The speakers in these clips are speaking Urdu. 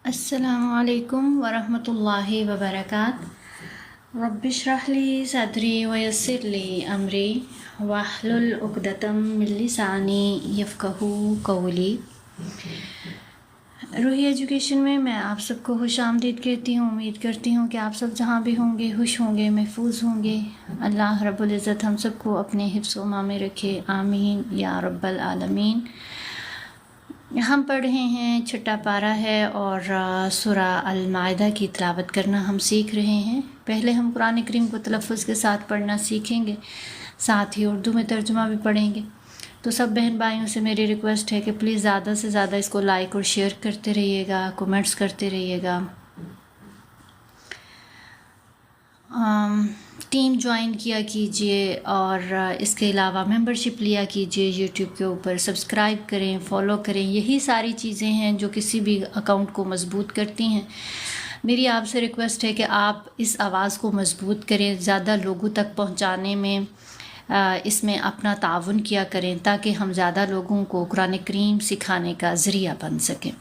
السلام علیکم ورحمۃ اللہ وبرکاتہ۔ رب اشرح لی صدری ویسر لی امری واحلل عقدۃ من لسانی یفقہوا قولی۔ روحی ایجوکیشن میں آپ سب کو خوش آمدید کہتی ہوں۔ امید کرتی ہوں کہ آپ سب جہاں بھی ہوں گے خوش ہوں گے، محفوظ ہوں گے۔ اللہ رب العزت ہم سب کو اپنے حفظ و امان میں رکھے، آمین یا رب العالمین۔ ہم پڑھ رہے ہیں، چھٹا پارہ ہے اور سورہ المائدہ کی تلاوت کرنا ہم سیکھ رہے ہیں۔ پہلے ہم قرآن کریم کو تلفظ کے ساتھ پڑھنا سیکھیں گے، ساتھ ہی اردو میں ترجمہ بھی پڑھیں گے۔ تو سب بہن بھائیوں سے میری ریکویسٹ ہے کہ پلیز زیادہ سے زیادہ اس کو لائک اور شیئر کرتے رہیے گا، کومنٹس کرتے رہیے گا۔ ٹیم جوائن کیا کیجئے اور اس کے علاوہ ممبرشپ لیا کیجئے یوٹیوب کے اوپر، سبسکرائب کریں، فالو کریں۔ یہی ساری چیزیں ہیں جو کسی بھی اکاؤنٹ کو مضبوط کرتی ہیں۔ میری آپ سے ریکویسٹ ہے کہ آپ اس آواز کو مضبوط کریں، زیادہ لوگوں تک پہنچانے میں اس میں اپنا تعاون کیا کریں تاکہ ہم زیادہ لوگوں کو قرآن کریم سکھانے کا ذریعہ بن سکیں۔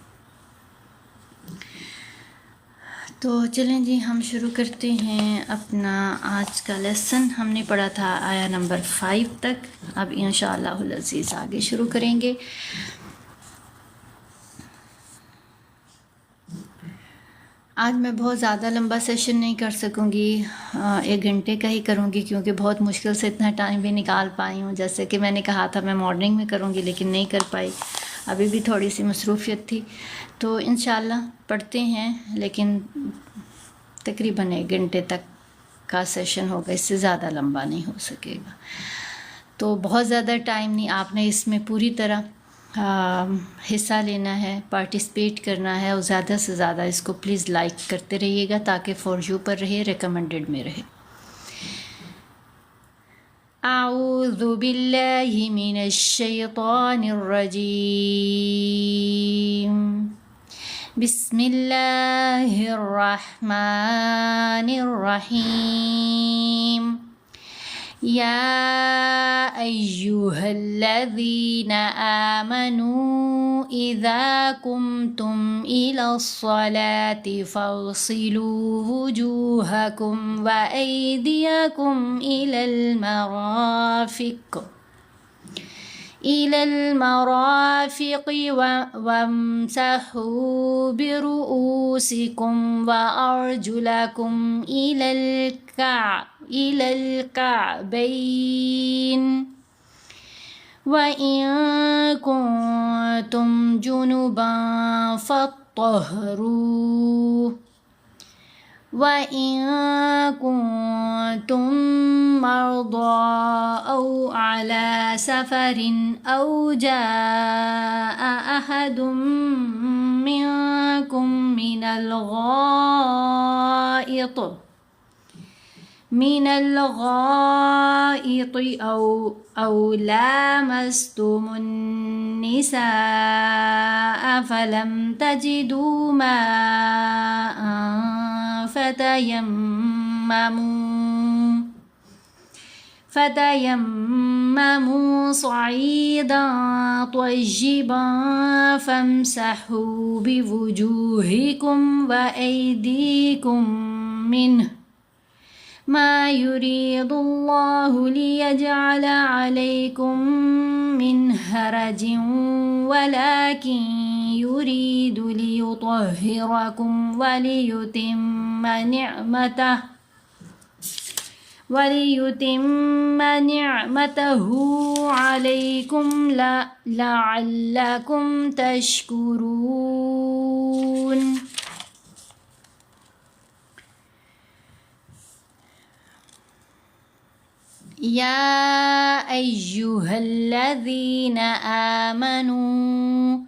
تو چلیں جی، ہم شروع کرتے ہیں اپنا آج کا لیسن۔ ہم نے پڑھا تھا آیا نمبر 5 تک، اب انشاءاللہ العزیز آگے شروع کریں گے۔ آج میں بہت زیادہ لمبا سیشن نہیں کر سکوں گی، 1 گھنٹے کا ہی کروں گی، کیونکہ بہت مشکل سے اتنا ٹائم بھی نکال پائی ہوں۔ جیسے کہ میں نے کہا تھا میں مارننگ میں کروں گی لیکن نہیں کر پائی، ابھی بھی تھوڑی سی مصروفیت تھی۔ تو انشاءاللہ پڑھتے ہیں، لیکن تقریباً 1 گھنٹے تک کا سیشن ہوگا، اس سے زیادہ لمبا نہیں ہو سکے گا۔ تو بہت زیادہ ٹائم نہیں، آپ نے اس میں پوری طرح حصہ لینا ہے، پارٹیسپیٹ کرنا ہے، اور زیادہ سے زیادہ اس کو پلیز لائک کرتے رہیے گا تاکہ فور یو پر رہے، ریکمنڈڈ میں رہے۔ اعوذ باللہ من الشیطان الرجیم، بسم اللہ الرحمن الرحیم۔ یا ایہا الذین آمنوا اذا قمتم الی الصلاة فاغسلوا وجوہکم وایدیکم إلى المرافق وامسحوا برؤوسكم وأرجلكم إلى الكعبين وإن كنتم جنبا فاطهروا وَإِن كُنتُم مَّرْضَىٰ أَوْ عَلَىٰ سَفَرٍ أَوْ جَاءَ أَحَدٌ مِّنكُم من الغائط أو لامستم النساء فلم تجدوا ماء فتيمموا صعيدا طيبا فامسحوا بوجوهكم وأيديكم منه ما يريد الله ليجعل عليكم من حرج ولكن يريد ليطهركم وليتم نعمته عليكم لعلكم تشكرون۔ یا ایہا الذین آمنوا،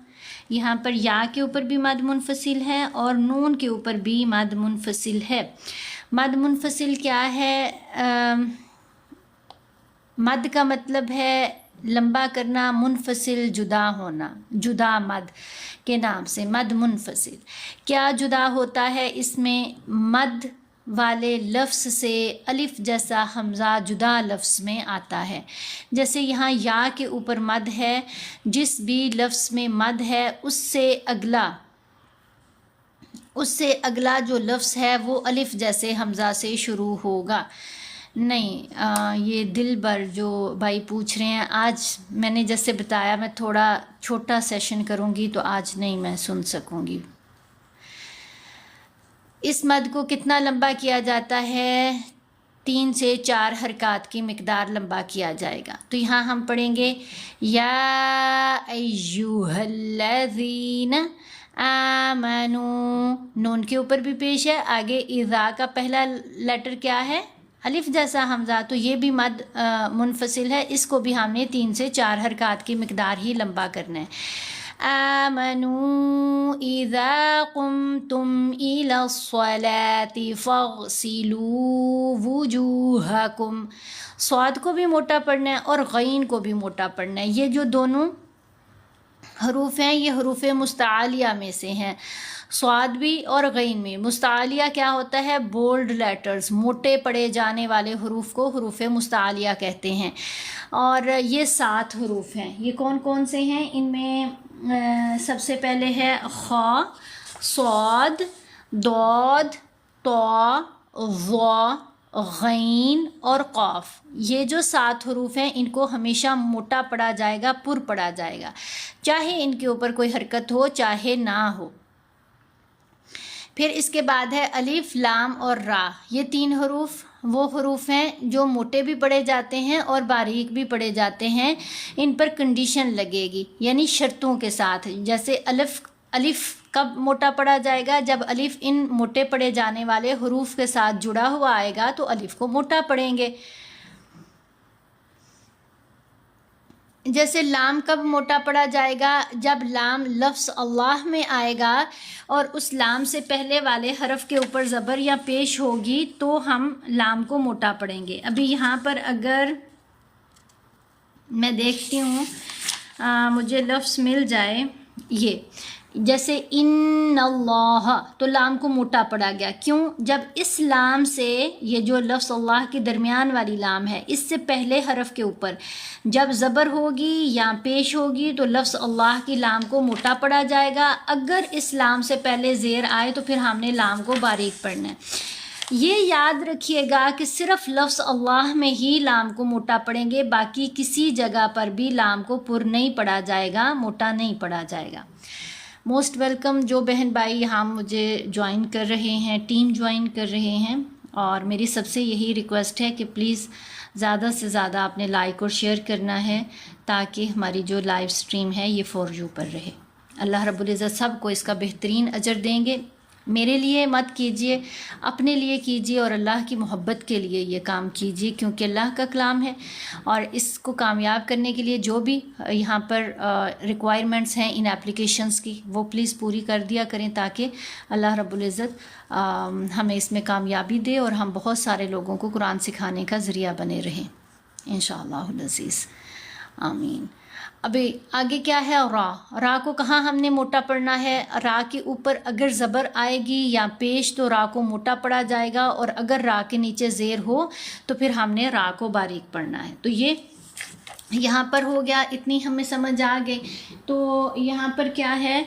یہاں پر یا کے اوپر بھی مد منفصل ہے اور نون کے اوپر بھی مد منفصل ہے۔ مد منفصل کیا ہے؟ مد کا مطلب ہے لمبا کرنا، منفصل جدا ہونا، جدا مد کے نام سے مد منفصل۔ کیا جدا ہوتا ہے؟ اس میں مد والے لفظ سے الف جیسا حمزہ جدا لفظ میں آتا ہے۔ جیسے یہاں یا کے اوپر مد ہے، جس بھی لفظ میں مد ہے اس سے اگلا اس سے اگلا جو لفظ ہے وہ الف جیسے حمزہ سے شروع ہوگا. نہیں یہ دل بر جو بھائی پوچھ رہے ہیں، آج میں نے جیسے بتایا میں تھوڑا چھوٹا سیشن کروں گی تو آج نہیں میں سن سکوں گی. اس مد کو کتنا لمبا کیا جاتا ہے؟ 3 سے 4 حرکات کی مقدار لمبا کیا جائے گا. تو یہاں ہم پڑھیں گے یا ایھا الذین آمنو، نون کے اوپر بھی پیش ہے. آگے اذا کا پہلا لیٹر کیا ہے؟ الف جیسا حمزہ، تو یہ بھی مد منفصل ہے، اس کو بھی ہم نے 3 سے 4 حرکات کی مقدار ہی لمبا کرنا ہے. آمنوا اذا قمتم الى الصلاة فاغسلوا وجوہکم. صاد کو بھی موٹا پڑھنا ہے اور غین کو بھی موٹا پڑھنا ہے. یہ جو دونوں حروف ہیں یہ حروف مستعلیہ میں سے ہیں، صاد بھی اور غین میں. مستعلیہ کیا ہوتا ہے؟ بولڈ لیٹرز، موٹے پڑھے جانے والے حروف کو حروف مستعلیہ کہتے ہیں. اور یہ 7 حروف ہیں. یہ کون کون سے ہیں؟ ان میں سب سے پہلے ہے خا، صاد، ضاد، طا، ظا، غین اور قاف. یہ جو 7 حروف ہیں ان کو ہمیشہ موٹا پڑھا جائے گا، پر پڑھا جائے گا، چاہے ان کے اوپر کوئی حرکت ہو چاہے نہ ہو. پھر اس کے بعد ہے الف، لام اور را. یہ 3 حروف وہ حروف ہیں جو موٹے بھی پڑھے جاتے ہیں اور باریک بھی پڑھے جاتے ہیں. ان پر کنڈیشن لگے گی، یعنی شرطوں کے ساتھ. جیسے الف کب موٹا پڑھا جائے گا؟ جب الف ان موٹے پڑھے جانے والے حروف کے ساتھ جڑا ہوا آئے گا تو الف کو موٹا پڑھیں گے. جیسے لام کب موٹا پڑھا جائے گا؟ جب لام لفظ اللہ میں آئے گا اور اس لام سے پہلے والے حرف کے اوپر زبر یا پیش ہوگی تو ہم لام کو موٹا پڑھیں گے. ابھی یہاں پر اگر میں دیکھتی ہوں مجھے لفظ مل جائے، یہ جیسے ان اللہ، تو لام کو موٹا پڑھا گیا. کیوں؟ جب اس لام سے، یہ جو لفظ اللہ کے درمیان والی لام ہے، اس سے پہلے حرف کے اوپر جب زبر ہوگی یا پیش ہوگی تو لفظ اللہ کی لام کو موٹا پڑھا جائے گا. اگر اس لام سے پہلے زیر آئے تو پھر ہم نے لام کو باریک پڑھنا ہے. یہ یاد رکھیے گا کہ صرف لفظ اللہ میں ہی لام کو موٹا پڑھیں گے، باقی کسی جگہ پر بھی لام کو پر نہیں پڑھا جائے گا، موٹا نہیں پڑھا جائے گا. موسٹ ویلکم جو بہن بھائی یہاں مجھے جوائن کر رہے ہیں، ٹیم جوائن کر رہے ہیں. اور میری سب سے یہی ریکویسٹ ہے کہ پلیز زیادہ سے زیادہ آپ نے لائک اور شیئر کرنا ہے تاکہ ہماری جو لائیو سٹریم ہے یہ فور یو پر رہے. اللہ رب العزت سب کو اس کا بہترین اجر دیں گے. میرے لیے مت کیجئے، اپنے لیے کیجئے اور اللہ کی محبت کے لیے یہ کام کیجئے، کیونکہ اللہ کا کلام ہے. اور اس کو کامیاب کرنے کے لیے جو بھی یہاں پر ریکوائرمنٹس ہیں ان اپلیکیشنز کی، وہ پلیز پوری کر دیا کریں تاکہ اللہ رب العزت ہمیں اس میں کامیابی دے اور ہم بہت سارے لوگوں کو قرآن سکھانے کا ذریعہ بنے رہیں انشاءاللہ العزیز. آمین. ابھی آگے کیا ہے؟ را. را کو کہاں ہم نے موٹا پڑھنا ہے؟ را کے اوپر اگر زبر آئے گی یا پیش تو را کو موٹا پڑھا جائے گا، اور اگر را کے نیچے زیر ہو تو پھر ہم نے را کو باریک پڑھنا ہے. تو یہ یہاں پر ہو گیا، اتنی ہمیں سمجھ آ گئی. تو یہاں پر کیا ہے؟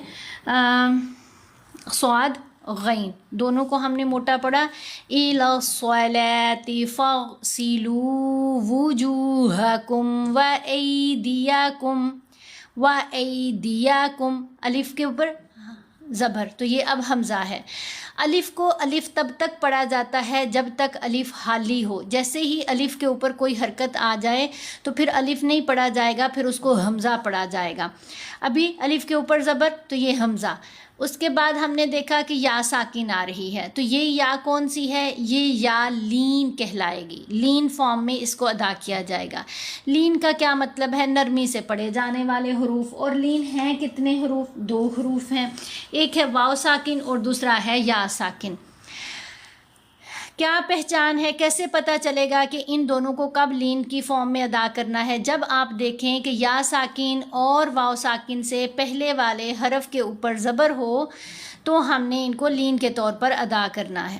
صاد، غین دونوں کو ہم نے موٹا پڑھا. اِلَى الصَّلَاةِ فَاغْسِلُوا وُجُوهَكُمْ وَأَيْدِيَكُمْ. وَأَيْدِيَكُمْ الف کے اوپر زبر، تو یہ اب حمزہ ہے. الف کو الف تب تک پڑھا جاتا ہے جب تک الف حالی ہو. جیسے ہی الف کے اوپر کوئی حرکت آ جائے تو پھر الف نہیں پڑھا جائے گا، پھر اس کو حمزہ پڑھا جائے گا. ابھی الف کے اوپر زبر تو یہ حمزہ. اس کے بعد ہم نے دیکھا کہ یا ساکن آ رہی ہے، تو یہ یا کون سی ہے؟ یہ یا لین کہلائے گی. لین فارم میں اس کو ادا کیا جائے گا. لین کا کیا مطلب ہے؟ نرمی سے پڑھے جانے والے حروف. اور لین ہیں کتنے حروف؟ 2 حروف ہیں، ایک ہے واو ساکن اور دوسرا ہے یا ساکن. کیا پہچان ہے؟ کیسے پتہ چلے گا کہ ان دونوں کو کب لین کی فارم میں ادا کرنا ہے؟ جب آپ دیکھیں کہ یا ساکن اور واو ساکن سے پہلے والے حرف کے اوپر زبر ہو تو ہم نے ان کو لین کے طور پر ادا کرنا ہے.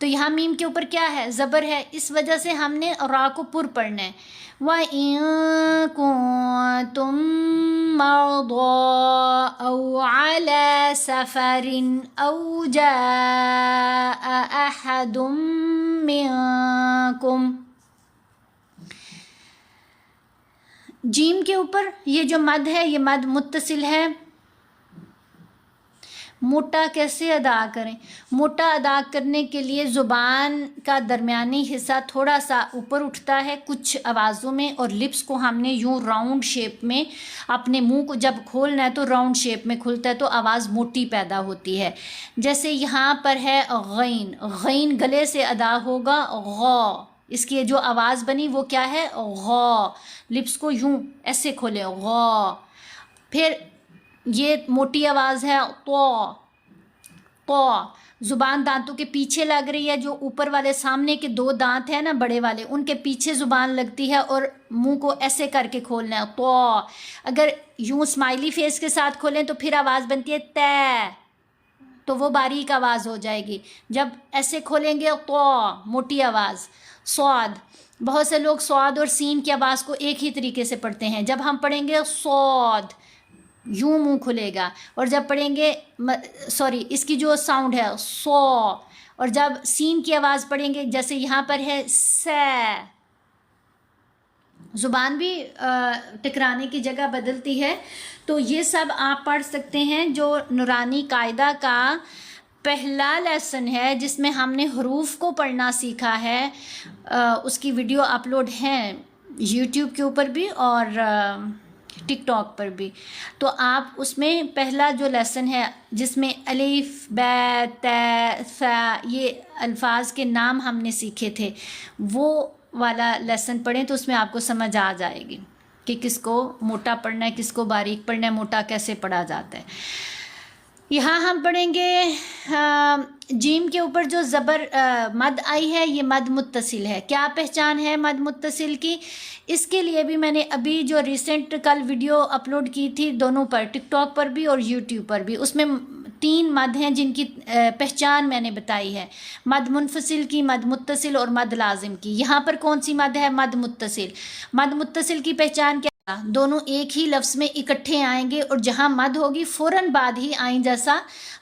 تو یہاں میم کے اوپر کیا ہے؟ زبر ہے، اس وجہ سے ہم نے را کو پر پڑھنا ہے. وَإِن كُنتُم مَرْضَىٰ أَوْ عَلَىٰ سَفَرٍ أَوْ جَاءَ أَحَدٌ مِّنكُمْ. جیم کے اوپر یہ جو مد ہے یہ مد متصل ہے. موٹا کیسے ادا کریں؟ موٹا ادا کرنے کے لیے زبان کا درمیانی حصہ تھوڑا سا اوپر اٹھتا ہے کچھ آوازوں میں، اور لپس کو ہم نے یوں راؤنڈ شیپ میں، اپنے منہ کو جب کھولنا ہے تو راؤنڈ شیپ میں کھلتا ہے تو آواز موٹی پیدا ہوتی ہے. جیسے یہاں پر ہے غین، غین گلے سے ادا ہوگا غا، اس کی جو آواز بنی وہ کیا ہے؟ غا. لپس کو یوں ایسے کھولے غا. پھر یہ موٹی آواز ہے تو. تو زبان دانتوں کے پیچھے لگ رہی ہے، جو اوپر والے سامنے کے 2 دانت ہیں نا بڑے والے، ان کے پیچھے زبان لگتی ہے اور منہ کو ایسے کر کے کھولنا ہے تو. اگر یوں اسمائلی فیس کے ساتھ کھولیں تو پھر آواز بنتی ہے تے، تو وہ باریک آواز ہو جائے گی. جب ایسے کھولیں گے تو موٹی آواز. صاد، بہت سے لوگ صاد اور سین کی آواز کو ایک ہی طریقے سے پڑھتے ہیں. جب ہم پڑھیں گے صاد یوں منہ کھلے گا، اور جب پڑھیں گے اس کی جو ساؤنڈ ہے سو، اور جب سین کی آواز پڑھیں گے جیسے یہاں پر ہے سے، زبان بھی ٹکرانے کی جگہ بدلتی ہے. تو یہ سب آپ پڑھ سکتے ہیں. جو نورانی قاعدہ کا پہلا لیسن ہے جس میں ہم نے حروف کو پڑھنا سیکھا ہے، اس کی ویڈیو اپلوڈ ہیں یوٹیوب کے اوپر بھی اور ٹک ٹاک پر بھی. تو آپ اس میں پہلا جو لیسن ہے جس میں الف ب ت ث یہ الفاظ کے نام ہم نے سیکھے تھے، وہ والا لیسن پڑھیں تو اس میں آپ کو سمجھ آ جائے گی کہ کس کو موٹا پڑھنا ہے، کس کو باریک پڑھنا ہے، موٹا کیسے پڑھا جاتا ہے. یہاں ہم پڑھیں گے جیم کے اوپر جو زبر مد آئی ہے یہ مد متصل ہے. کیا پہچان ہے مد متصل کی؟ اس کے لیے بھی میں نے ابھی جو ریسنٹ کل ویڈیو اپلوڈ کی تھی دونوں پر، ٹک ٹاک پر بھی اور یوٹیوب پر بھی، اس میں 3 مد ہیں جن کی پہچان میں نے بتائی ہے. مد منفصل کی، مد متصل اور مد لازم کی. یہاں پر کون سی مد ہے؟ مد متصل. مد متصل کی پہچان کیا؟ دونوں ایک ہی لفظ میں اکٹھے آئیں گے اور جہاں مد ہوگی فوراً بعد ہی آئیں، جیسا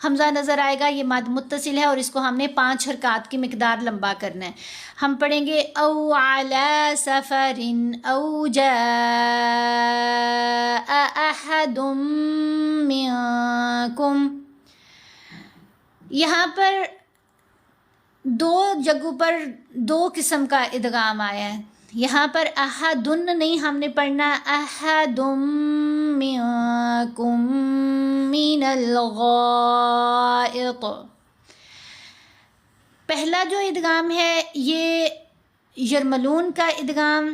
حمزہ نظر آئے گا یہ مد متصل ہے اور اس کو ہم نے 5 حرکات کی مقدار لمبا کرنا ہے. ہم پڑھیں گے او علی سفر او جاء احد منکم. یہاں پر 2 جگہوں پر 2 قسم کا ادغام آیا ہے. یہاں پر احدن نہیں ہم نے پڑھنا، احد منکم من الغائط. پہلا جو ادغام ہے یہ یرملون کا ادغام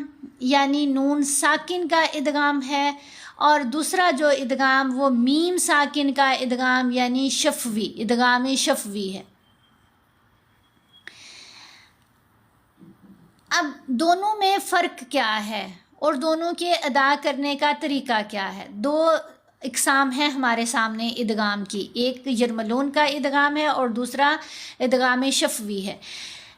یعنی نون ساکن کا ادغام ہے، اور دوسرا جو ادغام وہ میم ساکن کا ادغام یعنی شفوی، ادغام شفوی ہے. اب دونوں میں فرق کیا ہے اور دونوں کے ادا کرنے کا طریقہ کیا ہے؟ 2 اقسام ہیں ہمارے سامنے ادغام کی، ایک یرملون کا ادغام ہے اور دوسرا ادغام شفوی ہے.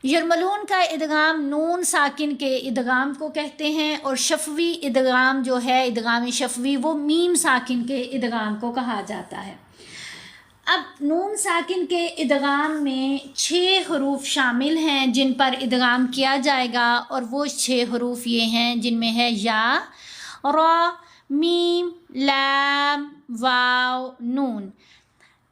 یرملون کا ادغام نون ساکن کے ادغام کو کہتے ہیں، اور شفوی ادغام جو ہے ادغام شفوی وہ میم ساکن کے ادغام کو کہا جاتا ہے. اب نون ساکن کے ادغام میں 6 حروف شامل ہیں جن پر ادغام کیا جائے گا، اور وہ 6 حروف یہ ہیں جن میں ہے یا، را، میم، لام، واو، نون.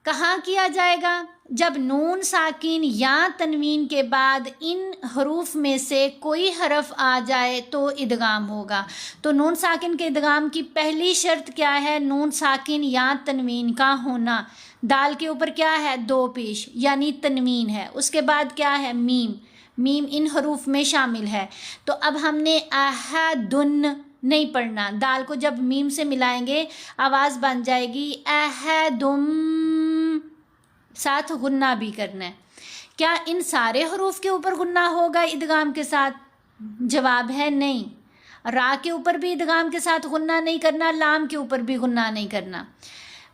کہاں کیا جائے گا؟ جب نون ساکن یا تنوین کے بعد ان حروف میں سے کوئی حرف آ جائے تو ادغام ہوگا. تو نون ساکن کے ادغام کی پہلی شرط کیا ہے؟ نون ساکن یا تنوین کا ہونا. دال کے اوپر کیا ہے؟ 2 پیش یعنی تنوین ہے. اس کے بعد کیا ہے؟ میم. میم ان حروف میں شامل ہے. تو اب ہم نے احدن نہیں پڑھنا، دال کو جب میم سے ملائیں گے آواز بن جائے گی احدم، ساتھ غنہ بھی کرنا ہے. کیا ان سارے حروف کے اوپر غنہ ہوگا ادغام کے ساتھ؟ جواب ہے نہیں. را کے اوپر بھی ادغام کے ساتھ غنہ نہیں کرنا، لام کے اوپر بھی غنہ نہیں کرنا.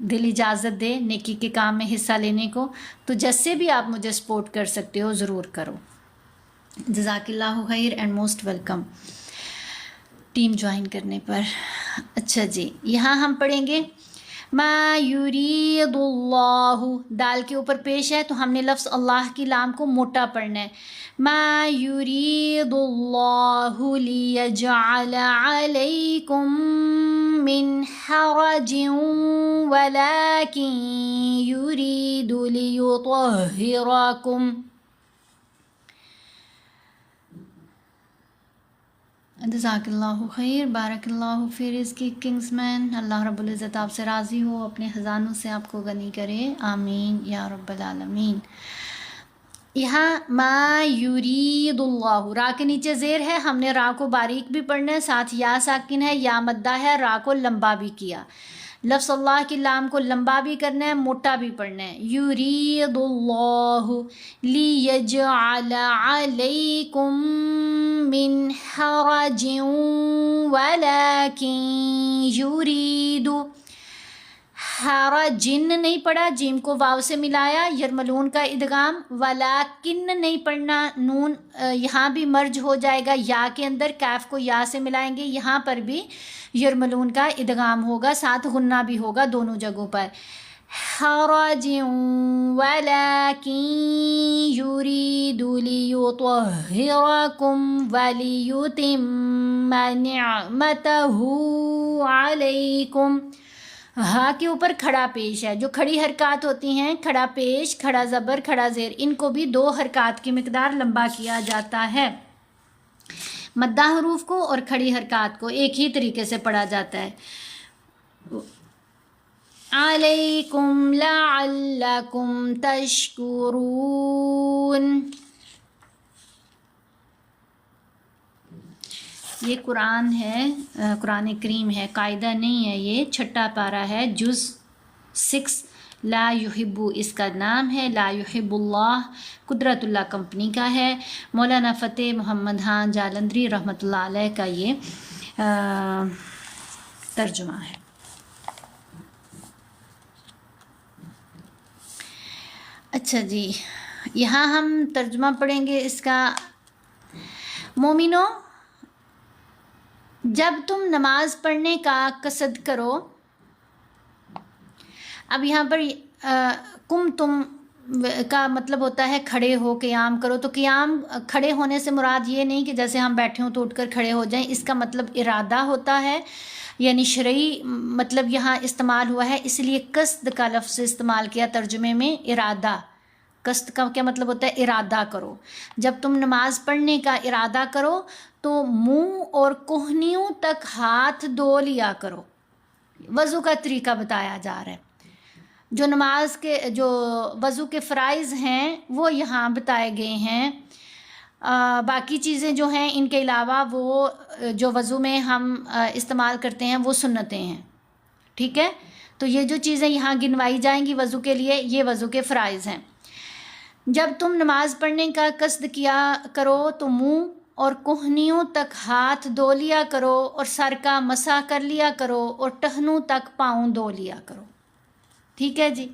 دل اجازت دے نیکی کے کام میں حصہ لینے کو تو جیسے بھی آپ مجھے سپورٹ کر سکتے ہو ضرور کرو. جزاک اللہ خیر and most welcome team join کرنے پر. اچھا جی، یہاں ہم پڑھیں گے ما یرید اللہ، دال کے اوپر پیش ہے تو ہم نے لفظ اللہ کی لام کو موٹا پڑھنا ہے. ما یرید اللہ لیجعل علیکم من حرج ولکن یرید لیطہرکم. جزاک اللہ خیر، بارک اللہ فی رزق کنگز مین. اللہ رب العزت آپ سے راضی ہو، اپنے خزانوں سے آپ کو غنی کرے، آمین یا رب العالمین. یہاں ما یرید اللہ، را کے نیچے زیر ہے، ہم نے را کو باریک بھی پڑھنا ہے، ساتھ یا ساکن ہے، یا مدہ ہے، را کو لمبا بھی کیا. لفظ اللہ کی لام کو لمبا بھی کرنا ہے، موٹا بھی پڑھنا ہے. یرید اللہ لیجعل علیکم من حرج ولکن یرید، حرجن نہیں پڑھا، جیم کو واو سے ملایا، یرملون کا ادغام. ولیکن نہیں پڑھنا، نون یہاں بھی مرج ہو جائے گا یا کے اندر، کیف کو یا سے ملائیں گے، یہاں پر بھی یرملون کا ادغام ہوگا، ساتھ غنہ بھی ہوگا دونوں جگہوں پر. حرج ولیکن یرید لیطہرکم ولیتم نعمتہ علیکم. ہاں کے اوپر کھڑا پیش ہے، جو کھڑی حرکات ہوتی ہیں، کھڑا پیش، کھڑا زبر، کھڑا زیر، ان کو بھی 2 حرکات کی مقدار لمبا کیا جاتا ہے. مدہ حروف کو اور کھڑی حرکات کو ایک ہی طریقے سے پڑھا جاتا ہے. علیکم لعلکم تشکرون. یہ قرآن ہے، قرآن کریم ہے، قاعدہ نہیں ہے، یہ 6 پارہ ہے، جز 6. لا یحب اس کا نام ہے، لا یحب اللہ قدرت اللہ کمپنی کا ہے. مولانا فتح محمد خان جالندری رحمۃ اللہ علیہ کا یہ ترجمہ ہے. اچھا جی، یہاں ہم ترجمہ پڑھیں گے اس کا. مومنو، جب تم نماز پڑھنے کا قصد کرو، اب یہاں پر تم کا مطلب ہوتا ہے کھڑے ہو، قیام کرو. تو قیام کھڑے ہونے سے مراد یہ نہیں کہ جیسے ہم بیٹھے ہوں تو اٹھ کر کھڑے ہو جائیں، اس کا مطلب ارادہ ہوتا ہے، یعنی شرعی مطلب یہاں استعمال ہوا ہے، اس لیے قصد کا لفظ استعمال کیا ترجمے میں. ارادہ، قصد کا کیا مطلب ہوتا ہے؟ ارادہ کرو. جب تم نماز پڑھنے کا ارادہ کرو تو منہ اور کوہنیوں تک ہاتھ دھو لیا کرو. وضو کا طریقہ بتایا جا رہا ہے. جو نماز کے جو وضو کے فرائض ہیں وہ یہاں بتائے گئے ہیں. باقی چیزیں جو ہیں ان کے علاوہ وہ جو وضو میں ہم استعمال کرتے ہیں وہ سنتیں ہیں. ٹھیک ہے، تو یہ جو چیزیں یہاں گنوائی جائیں گی وضو کے لیے، یہ وضو کے فرائض ہیں. جب تم نماز پڑھنے کا قصد کیا کرو تو منہ اور کوہنیوں تک ہاتھ دھو لیا کرو اور سر کا مسح کر لیا کرو اور ٹہنوں تک پاؤں دھو لیا کرو. ٹھیک ہے جی،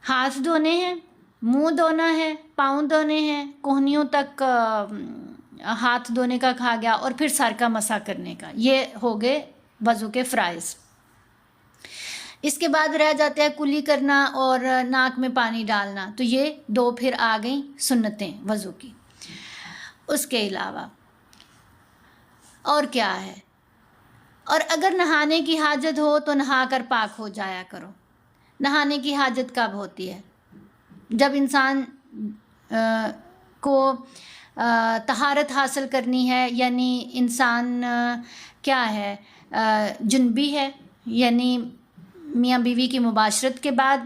ہاتھ دھونے ہیں، منہ دھونا ہے، پاؤں دھونے ہیں، کوہنیوں تک ہاتھ دھونے کا کہا گیا، اور پھر سر کا مسح کرنے کا. یہ ہو گئے وضو کے فرائض. اس کے بعد رہ جاتا ہے کلی کرنا اور ناک میں پانی ڈالنا، تو یہ 2 پھر آ گئیں سنتیں وضو کی. اس کے علاوہ اور کیا ہے؟ اور اگر نہانے کی حاجت ہو تو نہا کر پاک ہو جایا کرو. نہانے کی حاجت کب ہوتی ہے؟ جب انسان کو طہارت حاصل کرنی ہے، یعنی انسان کیا ہے، جنبی ہے، یعنی میاں بیوی کی مباشرت کے بعد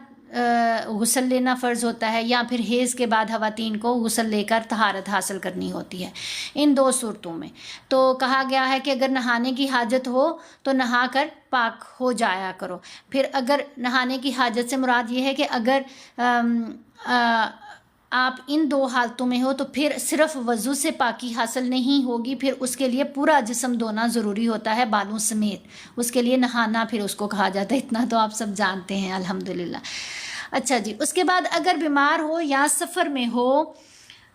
غسل لینا فرض ہوتا ہے، یا پھر حیض کے بعد خواتین کو غسل لے کر طہارت حاصل کرنی ہوتی ہے. ان 2 صورتوں میں تو کہا گیا ہے کہ اگر نہانے کی حاجت ہو تو نہا کر پاک ہو جایا کرو. پھر اگر نہانے کی حاجت سے مراد یہ ہے کہ اگر آپ ان 2 حالتوں میں ہو تو پھر صرف وضو سے پاکی حاصل نہیں ہوگی، پھر اس کے لیے پورا جسم دھونا ضروری ہوتا ہے بالوں سمیت، اس کے لیے نہانا پھر اس کو کہا جاتا ہے، اتنا تو آپ سب جانتے ہیں الحمدللہ۔ اچھا جی، اس کے بعد اگر بیمار ہو یا سفر میں ہو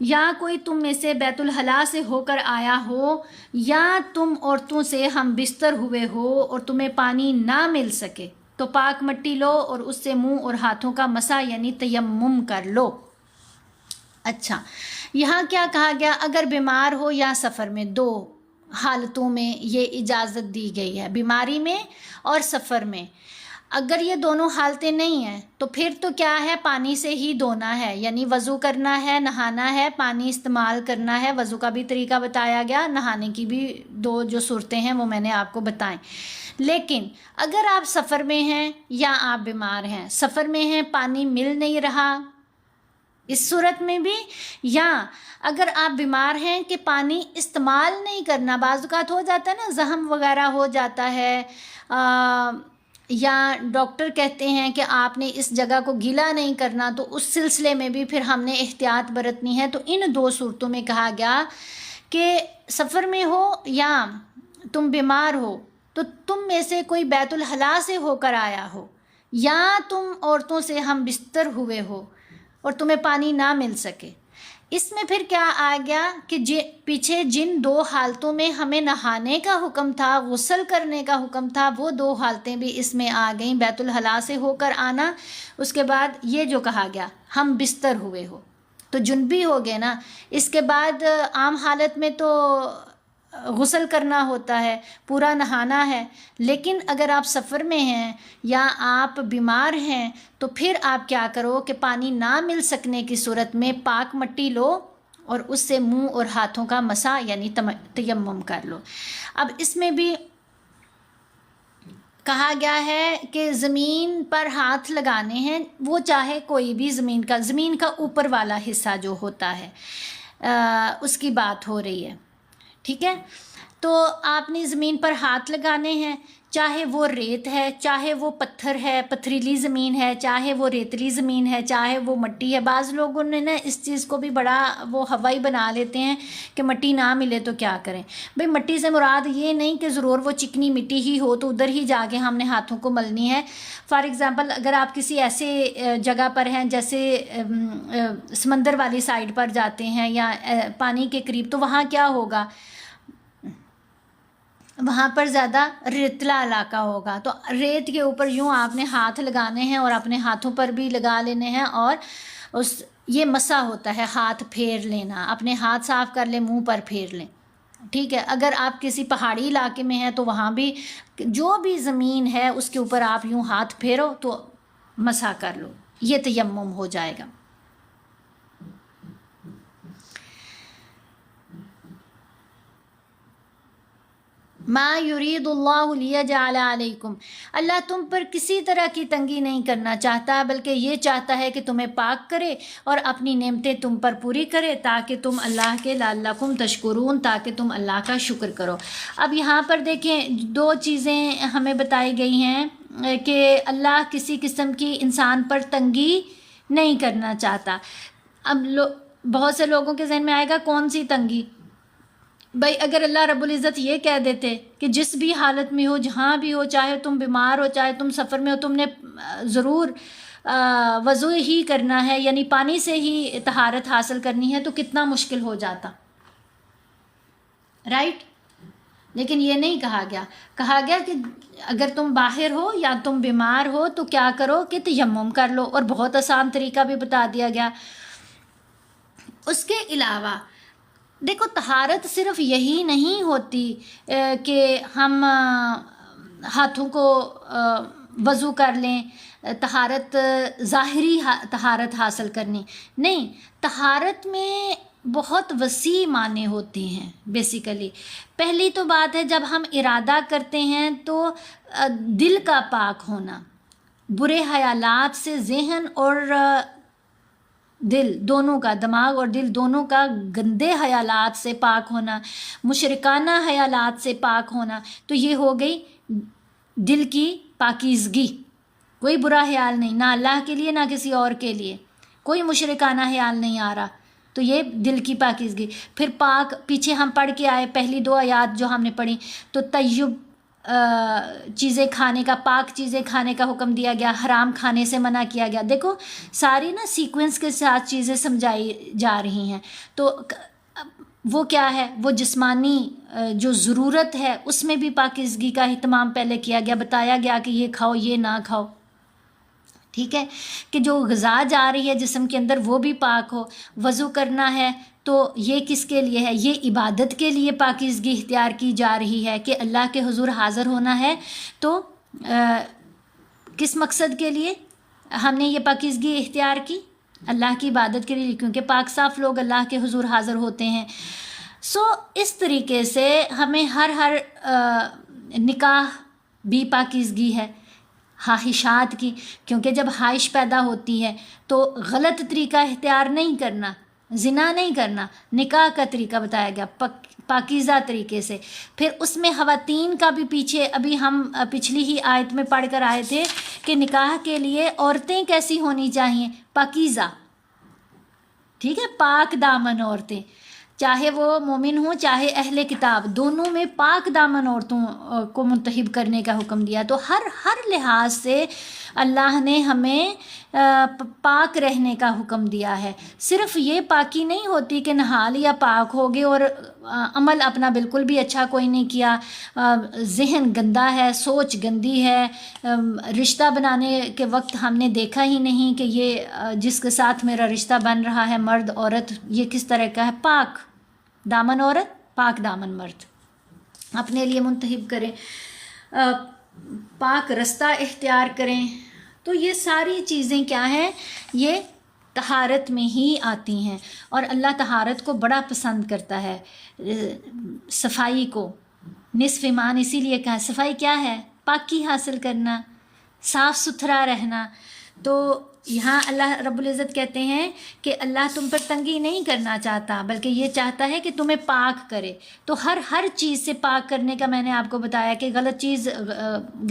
یا کوئی تم میں سے بیت الخلاء سے ہو کر آیا ہو یا تم عورتوں سے ہم بستر ہوئے ہو اور تمہیں پانی نہ مل سکے تو پاک مٹی لو اور اس سے منہ اور ہاتھوں کا مسح یعنی تیمم کر لو۔ اچھا، یہاں کیا کہا گیا؟ اگر بیمار ہو یا سفر میں، 2 حالتوں میں یہ اجازت دی گئی ہے، بیماری میں اور سفر میں۔ اگر یہ دونوں حالتیں نہیں ہیں تو پھر تو کیا ہے، پانی سے ہی دھونا ہے، یعنی وضو کرنا ہے، نہانا ہے، پانی استعمال کرنا ہے۔ وضو کا بھی طریقہ بتایا گیا، نہانے کی بھی 2 جو صورتیں ہیں وہ میں نے آپ کو بتائیں۔ لیکن اگر آپ سفر میں ہیں یا آپ بیمار ہیں، سفر میں ہیں، پانی مل نہیں رہا اس صورت میں بھی، یا اگر آپ بیمار ہیں کہ پانی استعمال نہیں کرنا، بعض اوقات ہو جاتا ہے نا زخم وغیرہ ہو جاتا ہے، یا ڈاکٹر کہتے ہیں کہ آپ نے اس جگہ کو گیلا نہیں کرنا، تو اس سلسلے میں بھی پھر ہم نے احتیاط برتنی ہے۔ تو ان 2 صورتوں میں کہا گیا کہ سفر میں ہو یا تم بیمار ہو تو تم میں سے کوئی بیت الخلاء سے ہو کر آیا ہو یا تم عورتوں سے ہم بستر ہوئے ہو اور تمہیں پانی نہ مل سکے، اس میں پھر کیا آ گیا کہ پیچھے جن 2 حالتوں میں ہمیں نہانے کا حکم تھا، غسل کرنے کا حکم تھا، وہ 2 حالتیں بھی اس میں آ گئیں، بیت الخلاء سے ہو کر آنا، اس کے بعد یہ جو کہا گیا ہم بستر ہوئے ہو تو جنبی ہو گئے نا۔ اس کے بعد عام حالت میں تو غسل کرنا ہوتا ہے، پورا نہانا ہے، لیکن اگر آپ سفر میں ہیں یا آپ بیمار ہیں تو پھر آپ کیا کرو کہ پانی نہ مل سکنے کی صورت میں پاک مٹی لو اور اس سے منہ اور ہاتھوں کا مسح یعنی تیمم کر لو۔ اب اس میں بھی کہا گیا ہے کہ زمین پر ہاتھ لگانے ہیں، وہ چاہے کوئی بھی زمین کا اوپر والا حصہ جو ہوتا ہے اس کی بات ہو رہی ہے، ٹھیک ہے؟ تو آپ نے زمین پر ہاتھ لگانے ہیں، چاہے وہ ریت ہے، چاہے وہ پتھر ہے، پتھریلی زمین ہے، چاہے وہ ریتلی زمین ہے، چاہے وہ مٹی ہے۔ بعض لوگوں نے نا اس چیز کو بھی بڑا وہ ہوائی بنا لیتے ہیں کہ مٹی نہ ملے تو کیا کریں۔ بھئی مٹی سے مراد یہ نہیں کہ ضرور وہ چکنی مٹی ہی ہو تو ادھر ہی جا کے ہم نے ہاتھوں کو ملنی ہے۔ فار ایگزامپل اگر آپ کسی ایسے جگہ پر ہیں جیسے سمندر والی سائڈ پر جاتے ہیں یا پانی کے قریب، تو وہاں کیا ہوگا، وہاں پر زیادہ ریتلا علاقہ ہوگا، تو ریت کے اوپر یوں آپ نے ہاتھ لگانے ہیں اور اپنے ہاتھوں پر بھی لگا لینے ہیں، اور یہ مسح ہوتا ہے، ہاتھ پھیر لینا، اپنے ہاتھ صاف کر لیں، منہ پر پھیر لیں، ٹھیک ہے؟ اگر آپ کسی پہاڑی علاقے میں ہیں تو وہاں بھی جو بھی زمین ہے اس کے اوپر آپ یوں ہاتھ پھیرو تو مسح کر لو، یہ تیمم ہو جائے گا۔ ما یرید اللہ لیجعل علیکم، اللہ تم پر کسی طرح کی تنگی نہیں کرنا چاہتا، بلکہ یہ چاہتا ہے کہ تمہیں پاک کرے اور اپنی نعمتیں تم پر پوری کرے تاکہ تم اللہ کے لعلکم تشکرون، تاکہ تم اللہ کا شکر کرو۔ اب یہاں پر دیکھیں 2 چیزیں ہمیں بتائی گئی ہیں کہ اللہ کسی قسم کی انسان پر تنگی نہیں کرنا چاہتا۔ اب بہت سے لوگوں کے ذہن میں آئے گا کون سی تنگی؟ بھائی اگر اللہ رب العزت یہ کہہ دیتے کہ جس بھی حالت میں ہو، جہاں بھی ہو، چاہے تم بیمار ہو، چاہے تم سفر میں ہو، تم نے ضرور وضو ہی کرنا ہے، یعنی پانی سے ہی طہارت حاصل کرنی ہے، تو کتنا مشکل ہو جاتا، رائٹ؟ لیکن یہ نہیں کہا گیا، کہا گیا کہ اگر تم باہر ہو یا تم بیمار ہو تو کیا کرو کہ تیمم کر لو، اور بہت آسان طریقہ بھی بتا دیا گیا۔ اس کے علاوہ دیکھو طہارت صرف یہی نہیں ہوتی کہ ہم ہاتھوں کو وضو کر لیں، طہارت ظاہری طہارت حاصل کرنی نہیں، طہارت میں بہت وسیع معنی ہوتے ہیں۔ بیسیکلی پہلی تو بات ہے جب ہم ارادہ کرتے ہیں تو دل کا پاک ہونا، برے خیالات سے ذہن اور دل دونوں کا، دماغ اور دل دونوں کا گندے خیالات سے پاک ہونا، مشرکانہ خیالات سے پاک ہونا، تو یہ ہو گئی دل کی پاکیزگی، کوئی برا خیال نہیں، نہ اللہ کے لیے نہ کسی اور کے لیے، کوئی مشرکانہ خیال نہیں آ رہا، تو یہ دل کی پاکیزگی۔ پھر پاک، پیچھے ہم پڑھ کے آئے پہلی 2 آیات جو ہم نے پڑھی، تو طیب چیزیں کھانے کا، پاک چیزیں کھانے کا حکم دیا گیا، حرام کھانے سے منع کیا گیا۔ دیکھو ساری نا سیکوینس کے ساتھ چیزیں سمجھائی جا رہی ہیں۔ تو وہ کیا ہے، وہ جسمانی جو ضرورت ہے اس میں بھی پاکیزگی کا اہتمام پہلے کیا گیا، بتایا گیا کہ یہ کھاؤ یہ نہ کھاؤ، ٹھیک ہے، کہ جو غذا جا رہی ہے جسم کے اندر وہ بھی پاک ہو۔ وضو کرنا ہے تو یہ کس کے لیے ہے، یہ عبادت کے لیے پاکیزگی اختیار کی جا رہی ہے کہ اللہ کے حضور حاضر ہونا ہے، تو کس مقصد کے لیے ہم نے یہ پاکیزگی اختیار کی، اللہ کی عبادت کے لیے، کیونکہ پاک صاف لوگ اللہ کے حضور حاضر ہوتے ہیں۔ اس طریقے سے ہمیں ہر نکاح بھی پاکیزگی ہے خواہشات کی، کیونکہ جب خواہش پیدا ہوتی ہے تو غلط طریقہ اختیار نہیں کرنا، زنا نہیں کرنا، نکاح کا طریقہ بتایا گیا پاکیزہ طریقے سے۔ پھر اس میں خواتین کا بھی پیچھے ابھی ہم پچھلی ہی آیت میں پڑھ کر آئے تھے کہ نکاح کے لیے عورتیں کیسی ہونی چاہیے، پاکیزہ، ٹھیک ہے، پاک دامن عورتیں، چاہے وہ مومن ہوں چاہے اہل کتاب، دونوں میں پاک دامن عورتوں کو منتخب کرنے کا حکم دیا۔ تو ہر لحاظ سے اللہ نے ہمیں پاک رہنے کا حکم دیا ہے۔ صرف یہ پاکی نہیں ہوتی کہ نہا لیا پاک ہو گئے اور عمل اپنا بالکل بھی اچھا کوئی نہیں کیا، ذہن گندا ہے، سوچ گندی ہے، رشتہ بنانے کے وقت ہم نے دیکھا ہی نہیں کہ یہ جس کے ساتھ میرا رشتہ بن رہا ہے مرد عورت یہ کس طرح کا ہے، پاک دامن عورت پاک دامن مرد اپنے لیے منتخب کریں، پاک رستہ اختیار کریں۔ تو یہ ساری چیزیں کیا ہیں، یہ طہارت میں ہی آتی ہیں، اور اللہ طہارت کو بڑا پسند کرتا ہے، صفائی کو۔ نصف ایمان اسی لیے کہا، صفائی کیا ہے، پاکی حاصل کرنا، صاف ستھرا رہنا۔ تو یہاں اللہ رب العزت کہتے ہیں کہ اللہ تم پر تنگی نہیں کرنا چاہتا، بلکہ یہ چاہتا ہے کہ تمہیں پاک کرے۔ تو ہر چیز سے پاک کرنے کا میں نے آپ کو بتایا کہ غلط چیز،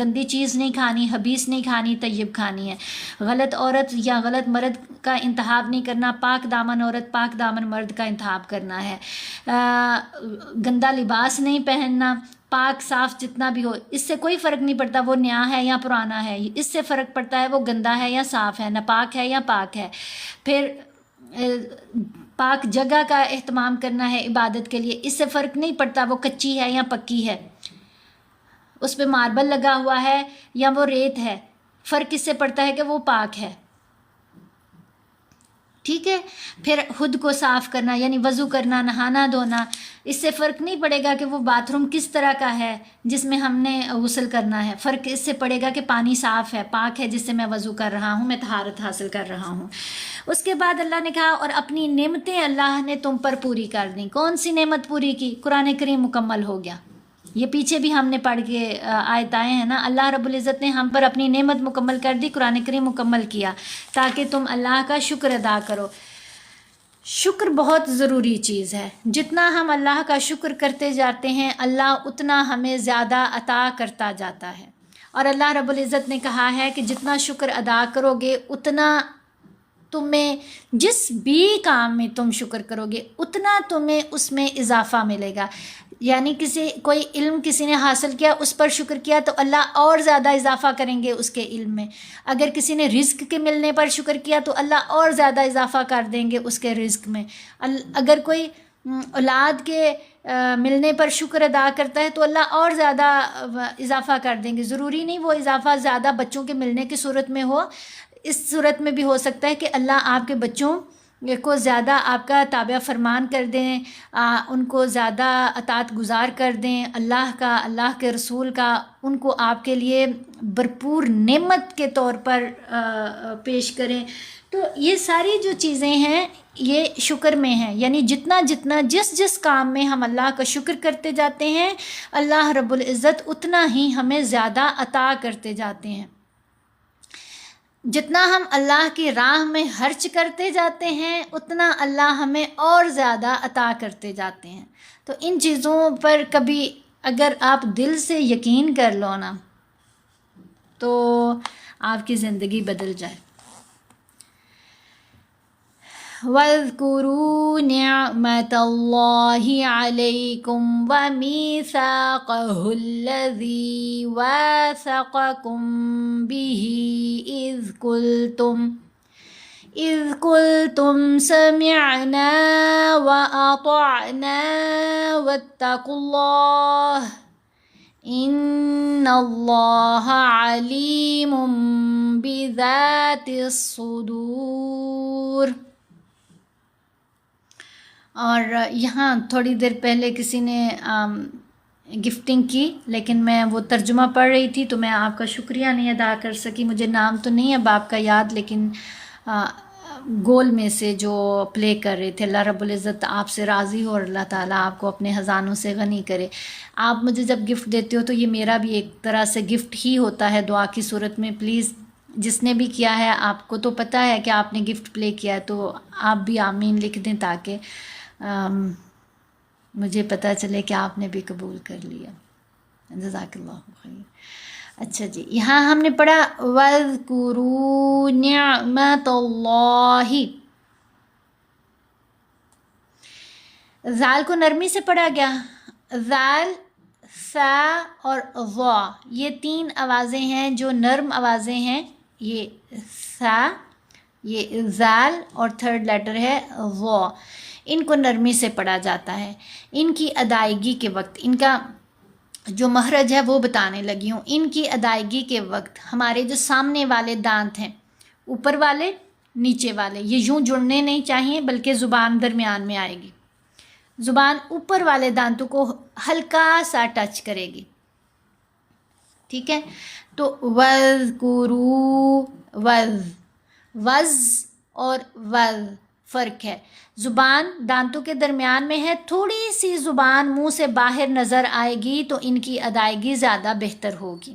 گندی چیز نہیں کھانی، خبیث نہیں کھانی، طیب کھانی ہے۔ غلط عورت یا غلط مرد کا انتخاب نہیں کرنا، پاک دامن عورت پاک دامن مرد کا انتخاب کرنا ہے۔ گندا لباس نہیں پہننا، پاک صاف جتنا بھی ہو، اس سے کوئی فرق نہیں پڑتا وہ نیا ہے یا پرانا ہے، اس سے فرق پڑتا ہے وہ گندا ہے یا صاف ہے، ناپاک ہے یا پاک ہے۔ پھر پاک جگہ کا اہتمام کرنا ہے عبادت کے لیے، اس سے فرق نہیں پڑتا وہ کچی ہے یا پکی ہے، اس پہ ماربل لگا ہوا ہے یا وہ ریت ہے، فرق اس سے پڑتا ہے کہ وہ پاک ہے، ٹھیک ہے۔ پھر خود کو صاف کرنا یعنی وضو کرنا، نہانا دھونا، اس سے فرق نہیں پڑے گا کہ وہ باتھ روم کس طرح کا ہے جس میں ہم نے غسل کرنا ہے، فرق اس سے پڑے گا کہ پانی صاف ہے، پاک ہے، جس سے میں وضو کر رہا ہوں، میں طہارت حاصل کر رہا ہوں۔ اس کے بعد اللہ نے کہا اور اپنی نعمتیں اللہ نے تم پر پوری کر دیں۔ کون سی نعمت پوری کی؟ قرآن کریم مکمل ہو گیا۔ یہ پیچھے بھی ہم نے پڑھ کے آیت آئے ہیں نا، اللہ رب العزت نے ہم پر اپنی نعمت مکمل کر دی، قرآن کریم مکمل کیا تاکہ تم اللہ کا شکر ادا کرو۔ شکر بہت ضروری چیز ہے، جتنا ہم اللہ کا شکر کرتے جاتے ہیں اللہ اتنا ہمیں زیادہ عطا کرتا جاتا ہے، اور اللہ رب العزت نے کہا ہے کہ جتنا شکر ادا کرو گے اتنا تمہیں، جس بھی کام میں تم شکر کرو گے اتنا تمہیں اس میں اضافہ ملے گا۔ یعنی کوئی علم کسی نے حاصل کیا، اس پر شکر کیا تو اللہ اور زیادہ اضافہ کریں گے اس کے علم میں۔ اگر کسی نے رزق کے ملنے پر شکر کیا تو اللہ اور زیادہ اضافہ کر دیں گے اس کے رزق میں۔ اگر کوئی اولاد کے ملنے پر شکر ادا کرتا ہے تو اللہ اور زیادہ اضافہ کر دیں گے۔ ضروری نہیں وہ اضافہ زیادہ بچوں کے ملنے کی صورت میں ہو، اس صورت میں بھی ہو سکتا ہے کہ اللہ آپ کے بچوں کو زیادہ آپ کا تابع فرمان کر دیں، ان کو زیادہ اطاعت گزار کر دیں اللہ کا، اللہ کے رسول کا، ان کو آپ کے لیے بھرپور نعمت کے طور پر پیش کریں۔ تو یہ ساری جو چیزیں ہیں یہ شکر میں ہیں، یعنی جتنا جس کام میں ہم اللہ کا شکر کرتے جاتے ہیں اللہ رب العزت اتنا ہی ہمیں زیادہ عطا کرتے جاتے ہیں۔ جتنا ہم اللہ کی راہ میں خرچ کرتے جاتے ہیں اتنا اللہ ہمیں اور زیادہ عطا کرتے جاتے ہیں۔ تو ان چیزوں پر کبھی اگر آپ دل سے یقین کر لو نا تو آپ کی زندگی بدل جائے۔ وَاذْكُرُوا نِعْمَةَ اللَّهِ عَلَيْكُمْ وَمِيثَاقَهُ الَّذِي وَاثَقَكُم بِهِ إِذْ قُلْتُمْ سَمِعْنَا وَأَطَعْنَا وَاتَّقُوا اللَّهَ إِنَّ اللَّهَ عَلِيمٌ بِذَاتِ الصُّدُورِ۔ اور یہاں تھوڑی دیر پہلے کسی نے گفٹنگ کی، لیکن میں وہ ترجمہ پڑھ رہی تھی تو میں آپ کا شکریہ نہیں ادا کر سکی۔ مجھے نام تو نہیں اب آپ کا یاد، لیکن گول میں سے جو پلے کر رہے تھے، اللہ رب العزت آپ سے راضی ہو اور اللہ تعالیٰ آپ کو اپنے خزانوں سے غنی کرے۔ آپ مجھے جب گفٹ دیتے ہو تو یہ میرا بھی ایک طرح سے گفٹ ہی ہوتا ہے دعا کی صورت میں۔ پلیز جس نے بھی کیا ہے، آپ کو تو پتہ ہے کہ آپ نے گفٹ پلے کیا ہے، تو آپ بھی آمین لکھ دیں تاکہ مجھے پتہ چلے کہ آپ نے بھی قبول کر لیا۔ جزاک اللہ خیر۔ اچھا جی، یہاں ہم نے پڑھا وَاذْكُرُوا نِعْمَةَ اللَّهِ، زال کو نرمی سے پڑھا گیا۔ زال، سا اور ضا، یہ تین آوازیں ہیں جو نرم آوازیں ہیں۔ یہ سا، یہ زال اور تھرڈ لیٹر ہے ضا، ان کو نرمی سے پڑھا جاتا ہے۔ ان کی ادائیگی کے وقت، ان کا جو مخرج ہے وہ بتانے لگی ہوں۔ ان کی ادائیگی کے وقت ہمارے جو سامنے والے دانت ہیں، اوپر والے نیچے والے، یہ یوں جڑنے نہیں چاہیے بلکہ زبان درمیان میں آئے گی۔ زبان اوپر والے دانتوں کو ہلکا سا ٹچ کرے گی، ٹھیک ہے؟ تو وَاذْكُرُوا، وز اور وز فرق ہے۔ زبان دانتوں کے درمیان میں ہے، تھوڑی سی زبان منہ سے باہر نظر آئے گی تو ان کی ادائیگی زیادہ بہتر ہوگی۔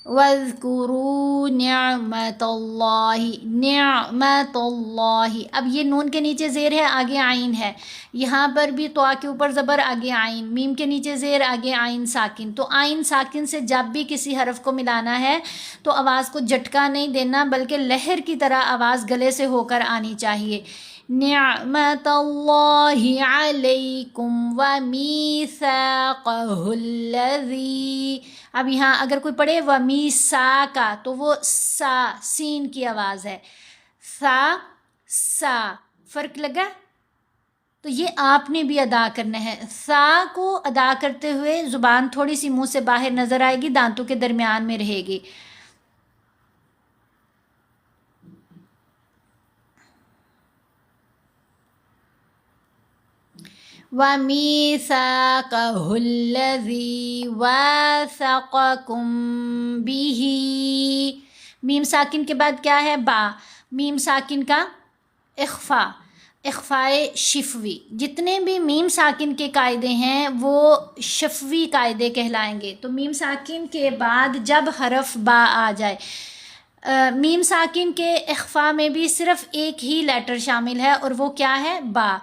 وَاذْكُرُوا نِعْمَةَ اللَّهِ، نعمت اللہ، اب یہ نون کے نیچے زیر ہے، آگے عین ہے، یہاں پر بھی طا کے اوپر زبر، آگے عین، میم کے نیچے زیر، آگے عین ساکن۔ تو عین ساکن سے جب بھی کسی حرف کو ملانا ہے تو آواز کو جھٹکا نہیں دینا بلکہ لہر کی طرح آواز گلے سے ہو کر آنی چاہیے۔ نعمت اللہ علیکم ومیثاقہ الذی، اب یہاں اگر کوئی پڑھے ومیثاقہ تو وہ سا، سین کی آواز ہے، سا فرق لگا؟ تو یہ آپ نے بھی ادا کرنا ہے۔ سا کو ادا کرتے ہوئے زبان تھوڑی سی منہ سے باہر نظر آئے گی، دانتوں کے درمیان میں رہے گی۔ وَمِيثَاقَهُ الَّذِي وَاثَقَكُم بِهِ، میم ساکن کے بعد کیا ہے؟ با، میم ساکن کا اخفا، اخفائے شفوی۔ جتنے بھی میم ساکن کے قاعدے ہیں وہ شفوی قاعدے کہلائیں گے۔ تو میم ساکن کے بعد جب حرف با آ جائے، میم ساکن کے اخفا میں بھی صرف ایک ہی لیٹر شامل ہے اور وہ کیا ہے؟ با۔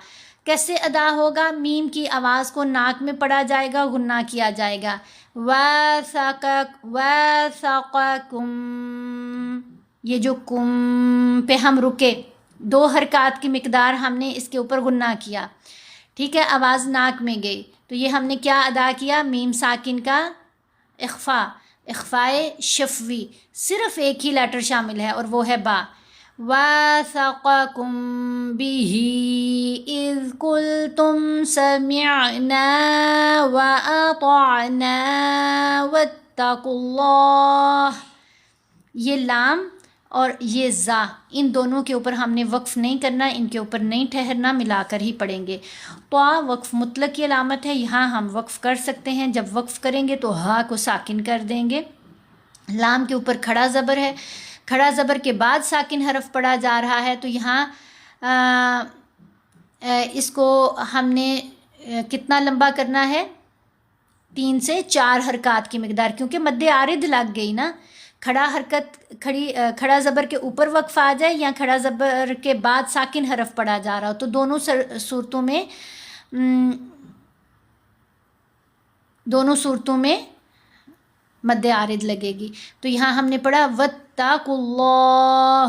کیسے ادا ہوگا؟ میم کی آواز کو ناک میں پڑا جائے گا، غنہ کیا جائے گا۔ وَاثَقَكُم، یہ جو کم پہ ہم رکے، 2 حرکات کی مقدار ہم نے اس کے اوپر غنہ کیا، ٹھیک ہے؟ آواز ناک میں گئی تو یہ ہم نے کیا ادا کیا؟ میم ساکن کا اخفا، اخفائے شفوی، صرف ایک ہی لیٹر شامل ہے اور وہ ہے با۔ وَاثَقَكُم بِهِ إِذْ قُلْتُمْ سَمِعْنَا وَأَطَعْنَا وَاتَّقُوا اللَّهَ، یہ لام اور یہ زا، ان دونوں کے اوپر ہم نے وقف نہیں کرنا، ان کے اوپر نہیں ٹھہرنا، ملا کر ہی پڑھیں گے۔ تو وقف مطلق کی علامت ہے، یہاں ہم وقف کر سکتے ہیں، جب وقف کریں گے تو ہا کو ساکن کر دیں گے۔ لام کے اوپر کھڑا زبر ہے، کھڑا زبر کے بعد ساکن حرف پڑھا جا رہا ہے، تو یہاں اس کو ہم نے کتنا لمبا کرنا ہے؟ 3 سے 4 حرکات کی مقدار، کیونکہ مد عارض لگ گئی نا۔ کھڑا زبر کے اوپر وقف آ جائے یا کھڑا زبر کے بعد ساکن حرف پڑھا جا رہا ہو تو دونوں صورتوں میں مد عارض لگے گی۔ تو یہاں ہم نے پڑھا وَاتَّقُوا اللَّهَ،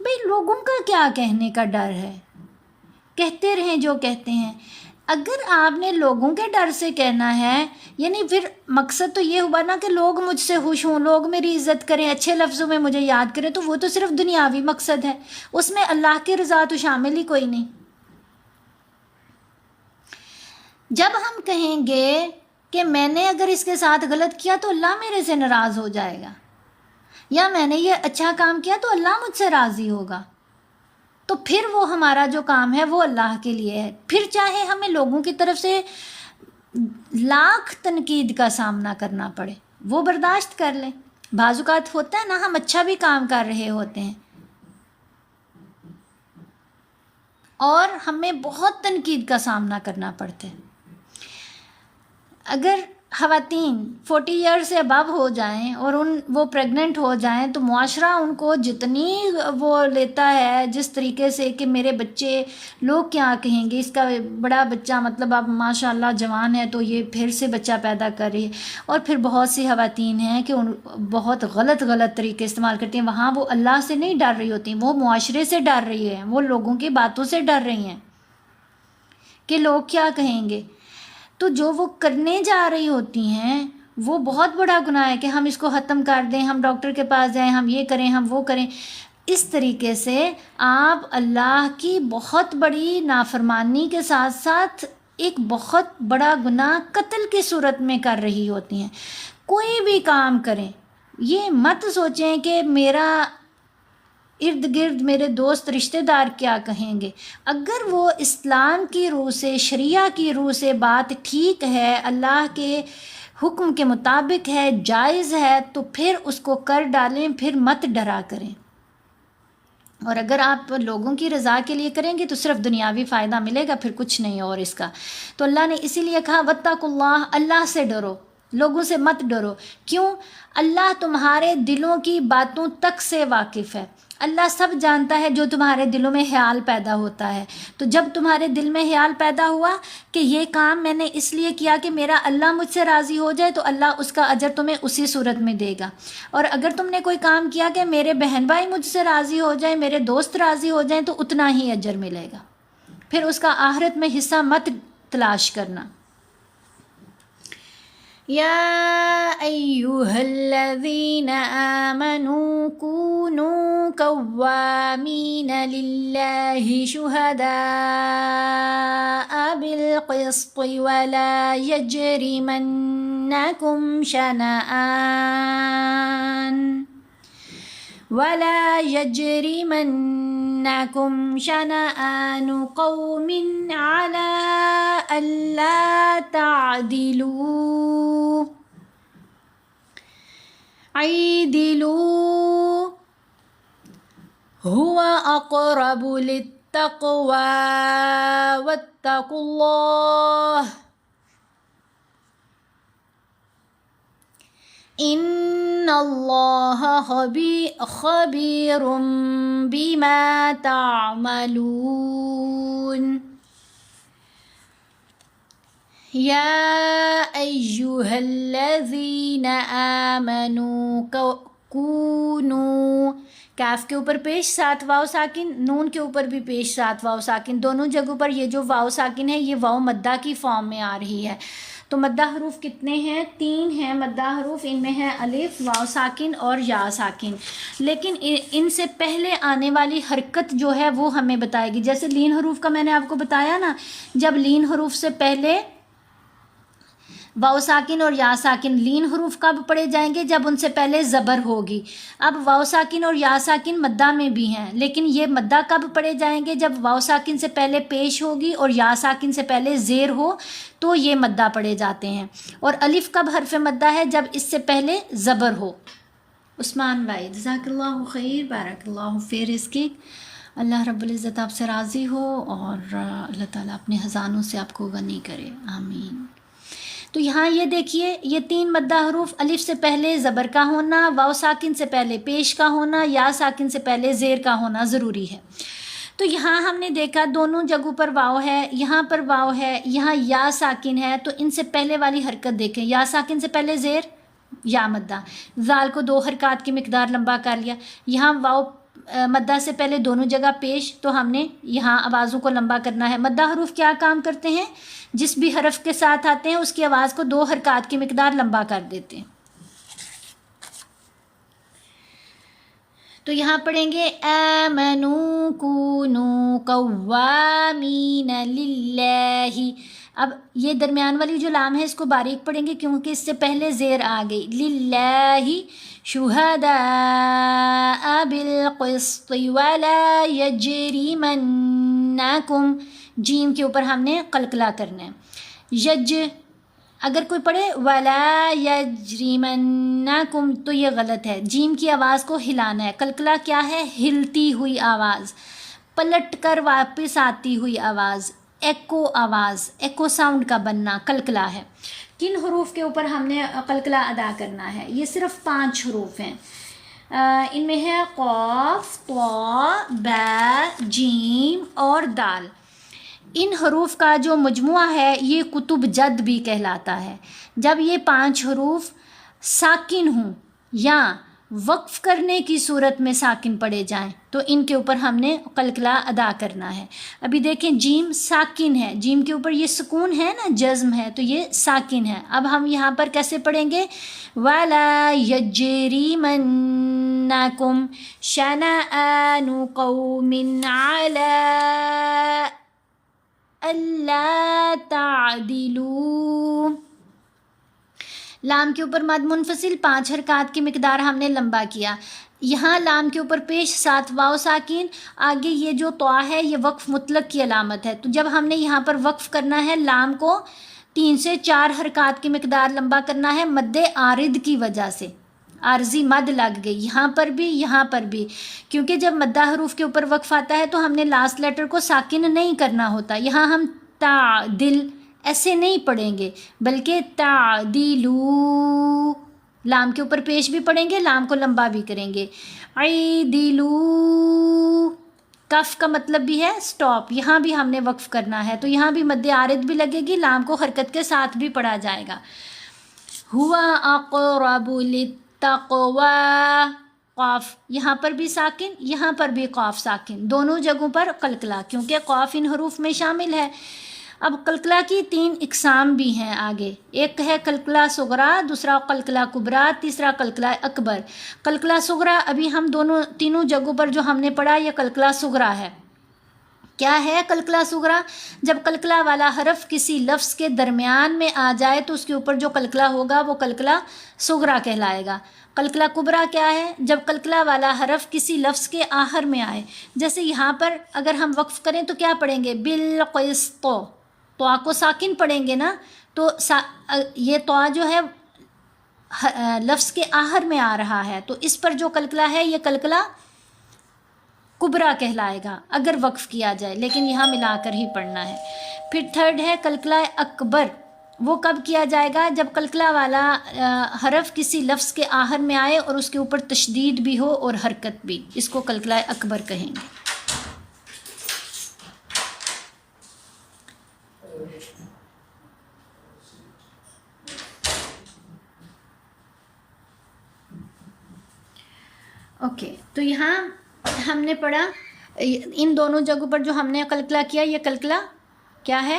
بھئی لوگوں کا کیا کہنے کا ڈر ہے، کہتے رہیں جو کہتے ہیں۔ اگر آپ نے لوگوں کے ڈر سے کہنا ہے، یعنی پھر مقصد تو یہ ہوا نا کہ لوگ مجھ سے خوش ہوں، لوگ میری عزت کریں، اچھے لفظوں میں مجھے یاد کریں، تو وہ تو صرف دنیاوی مقصد ہے، اس میں اللہ کی رضا تو شامل ہی کوئی نہیں۔ جب ہم کہیں گے کہ میں نے اگر اس کے ساتھ غلط کیا تو اللہ میرے سے ناراض ہو جائے گا، یا میں نے یہ اچھا کام کیا تو اللہ مجھ سے راضی ہوگا، تو پھر وہ ہمارا جو کام ہے وہ اللہ کے لیے ہے۔ پھر چاہے ہمیں لوگوں کی طرف سے لاکھ تنقید کا سامنا کرنا پڑے، وہ برداشت کر لیں۔ بعض اوقات ہوتا ہے نا، ہم اچھا بھی کام کر رہے ہوتے ہیں اور ہمیں بہت تنقید کا سامنا کرنا پڑتا ہے۔ اگر خواتین 40 ایئر سے ابو ہو جائیں اور وہ پریگننٹ ہو جائیں تو معاشرہ ان کو جتنی وہ لیتا ہے جس طریقے سے کہ میرے بچے، لوگ کیا کہیں گے، اس کا بڑا بچہ مطلب اب ماشاء اللہ جوان ہے تو یہ پھر سے بچہ پیدا کر رہی ہے، اور پھر بہت سی خواتین ہیں کہ بہت غلط طریقے استعمال کرتی ہیں، وہاں وہ اللہ سے نہیں ڈر رہی ہوتی، وہ معاشرے سے ڈر رہی ہیں، وہ لوگوں کی باتوں سے ڈر رہی ہیں کہ لوگ کیا کہیں گے۔ تو جو وہ کرنے جا رہی ہوتی ہیں وہ بہت بڑا گناہ ہے کہ ہم اس کو ختم کر دیں، ہم ڈاکٹر کے پاس جائیں، ہم یہ کریں، ہم وہ کریں۔ اس طریقے سے آپ اللہ کی بہت بڑی نافرمانی کے ساتھ ساتھ ایک بہت بڑا گناہ قتل کی صورت میں کر رہی ہوتی ہیں۔ کوئی بھی کام کریں، یہ مت سوچیں کہ میرا ارد گرد میرے دوست رشتہ دار کیا کہیں گے۔ اگر وہ اسلام کی روح سے، شریعہ کی روح سے بات ٹھیک ہے، اللہ کے حکم کے مطابق ہے، جائز ہے، تو پھر اس کو کر ڈالیں، پھر مت ڈرا کریں۔ اور اگر آپ لوگوں کی رضا کے لیے کریں گے تو صرف دنیاوی فائدہ ملے گا، پھر کچھ نہیں اور اس کا۔ تو اللہ نے اسی لیے کہا واتقوا اللہ، اللہ سے ڈرو، لوگوں سے مت ڈرو۔ کیوں؟ اللہ تمہارے دلوں کی باتوں تک سے واقف ہے، اللہ سب جانتا ہے جو تمہارے دلوں میں خیال پیدا ہوتا ہے۔ تو جب تمہارے دل میں خیال پیدا ہوا کہ یہ کام میں نے اس لیے کیا کہ میرا اللہ مجھ سے راضی ہو جائے، تو اللہ اس کا اجر تمہیں اسی صورت میں دے گا۔ اور اگر تم نے کوئی کام کیا کہ میرے بہن بھائی مجھ سے راضی ہو جائیں، میرے دوست راضی ہو جائیں، تو اتنا ہی اجر ملے گا، پھر اس کا آخرت میں حصہ مت تلاش کرنا۔ يا أيها الذين آمنوا كونوا قوامين لله شهداء بالقسط ولا يجرمنكم شنآن قوم على ألا تعدلوا اعدلوا هو أقرب للتقوى واتقوا الله إن الله خبير بما تعملون يا أيها الذين آمنوا كونوا، کاف کے اوپر پیش 7 واو ساکن، نون کے اوپر بھی پیش 7 واو ساکن، دونوں جگہوں پر یہ جو واو ساکن ہے یہ واو مدہ کی فارم میں آ رہی ہے۔ تو مدہ حروف کتنے ہیں؟ 3 ہیں مدہ حروف، ان میں ہے الف، واو ساکن اور یا ساکن، لیکن ان سے پہلے آنے والی حرکت جو ہے وہ ہمیں بتائے گی۔ جیسے لین حروف کا میں نے آپ کو بتایا نا، جب لین حروف سے پہلے واو ساکن اور یا ساکن، لین حروف کب پڑھے جائیں گے؟ جب ان سے پہلے زبر ہوگی۔ اب واو ساکن اور یا ساکن مدہ میں بھی ہیں، لیکن یہ مدہ کب پڑھے جائیں گے؟ جب واو ساکن سے پہلے پیش ہوگی اور یا ساکن سے پہلے زیر ہو تو یہ مدہ پڑھے جاتے ہیں۔ اور الف کب حرف مدہ ہے؟ جب اس سے پہلے زبر ہو۔ عثمان بھائی جزاک اللہ خیر، بارک اللہ فی رزقک، اللہ رب العزت آپ سے راضی ہو اور اللہ تعالیٰ اپنے خزانوں سے آپ کو غنی کرے، آمین۔ تو یہاں یہ دیکھیے، یہ 3 مدہ حروف، الف سے پہلے زبر کا ہونا، واو ساکن سے پہلے پیش کا ہونا، یا ساکن سے پہلے زیر کا ہونا ضروری ہے۔ تو یہاں ہم نے دیکھا دونوں جگہوں پر واو ہے، یہاں پر واو ہے، یہاں یا ساکن ہے، تو ان سے پہلے والی حرکت دیکھیں، یا ساکن سے پہلے زیر، یا مدہ، زال کو 2 حرکات کی مقدار لمبا کر لیا، یہاں واو مدہ سے پہلے دونوں جگہ پیش، تو ہم نے یہاں آوازوں کو لمبا کرنا ہے۔ مدہ حروف کیا کام کرتے ہیں؟ جس بھی حرف کے ساتھ آتے ہیں اس کی آواز کو 2 حرکات کی مقدار لمبا کر دیتے ہیں۔ تو یہاں پڑھیں گے آمنوا کونوا قوامین للہ۔ اب یہ درمیان والی جو لام ہے اس کو باریک پڑھیں گے کیونکہ اس سے پہلے زیر آ گئی، للہ شہداء بالقسط ولا یجرمنکم، جیم کے اوپر ہم نے قلقلہ کرنا ہے۔ یج اگر کوئی پڑھے ولا یجرمنکم تو یہ غلط ہے، جیم کی آواز کو ہلانا ہے۔ قلقلہ کیا ہے؟ ہلتی ہوئی آواز، پلٹ کر واپس آتی ہوئی آواز، ایکو آواز، ایکو ساؤنڈ کا بننا قلقلہ ہے۔ کن حروف کے اوپر ہم نے قلقلہ ادا کرنا ہے؟ یہ صرف 5 حروف ہیں، ان میں ہے قاف، طا، با، جیم اور دال۔ ان حروف کا جو مجموعہ ہے یہ کتب جد بھی کہلاتا ہے۔ جب یہ 5 حروف ساکن ہوں یا وقف کرنے کی صورت میں ساکن پڑے جائیں تو ان کے اوپر ہم نے قلقلہ ادا کرنا ہے۔ ابھی دیکھیں جیم ساکن ہے، جیم کے اوپر یہ سکون ہے نا، جزم ہے، تو یہ ساکن ہے۔ اب ہم یہاں پر کیسے پڑھیں گے؟ وَلَا يَجْرِمَنَّكُمْ شَنَآنُ قَوْمٍ عَلَىٰ أَلَّا تَعْدِلُوا۔ لام کے اوپر مد منفصل 5 حرکات کی مقدار ہم نے لمبا کیا۔ یہاں لام کے اوپر پیش 7 واو ساکین، آگے یہ جو طا ہے یہ وقف مطلق کی علامت ہے، تو جب ہم نے یہاں پر وقف کرنا ہے لام کو 3 سے 4 حرکات کی مقدار لمبا کرنا ہے مد عارض کی وجہ سے، عارضی مد لگ گئی یہاں پر بھی یہاں پر بھی، کیونکہ جب مدہ حروف کے اوپر وقف آتا ہے تو ہم نے لاسٹ لیٹر کو ساکن نہیں کرنا ہوتا۔ یہاں ہم تعدل ایسے نہیں پڑھیں گے بلکہ تعدلو، لام کے اوپر پیش بھی پڑھیں گے، لام کو لمبا بھی کریں گے۔ عیدلو، کف کا مطلب بھی ہے سٹاپ، یہاں بھی ہم نے وقف کرنا ہے تو یہاں بھی مد عارض بھی لگے گی، لام کو حرکت کے ساتھ بھی پڑھا جائے گا۔ ہوا اقرب للتقوی، قاف یہاں پر بھی ساکن، یہاں پر بھی قاف ساکن، دونوں جگہوں پر قلقلہ کیونکہ قاف ان حروف میں شامل ہے۔ اب قلقلہ کی 3 اقسام بھی ہیں آگے، ایک ہے قلقلہ صغریٰ، دوسرا قلقلہ کبریٰ، تیسرا قلقلہ اکبر۔ قلقلہ صغریٰ ابھی ہم تینوں جگہوں پر جو ہم نے پڑھا یہ قلقلہ صغریٰ ہے۔ کیا ہے قلقلہ صغریٰ؟ جب قلقلہ والا حرف کسی لفظ کے درمیان میں آ جائے تو اس کے اوپر جو قلقلہ ہوگا وہ قلقلہ صغریٰ کہلائے گا۔ قلقلہ کبریٰ کیا ہے؟ جب قلقلہ والا حرف کسی لفظ کے آخر میں آئے، جیسے یہاں پر اگر ہم وقف کریں تو کیا پڑھیں گے؟ بالقسط، طا کو ساکن پڑھیں گے نا، تو یہ طا جو ہے لفظ کے آخر میں آ رہا ہے تو اس پر جو قلقلہ ہے یہ قلقلہ کبریٰ کہلائے گا اگر وقف کیا جائے، لیکن یہاں ملا کر ہی پڑھنا ہے۔ پھر تھرڈ ہے قلقلہ اکبر، وہ کب کیا جائے گا؟ جب قلقلہ والا حرف کسی لفظ کے آخر میں آئے اور اس کے اوپر تشدید بھی ہو اور حرکت بھی، اس کو قلقلہ اکبر کہیں گے۔ اوکے، تو یہاں ہم نے پڑھا ان دونوں جگہوں پر جو ہم نے قلقلہ کیا یہ قلقلہ کیا ہے؟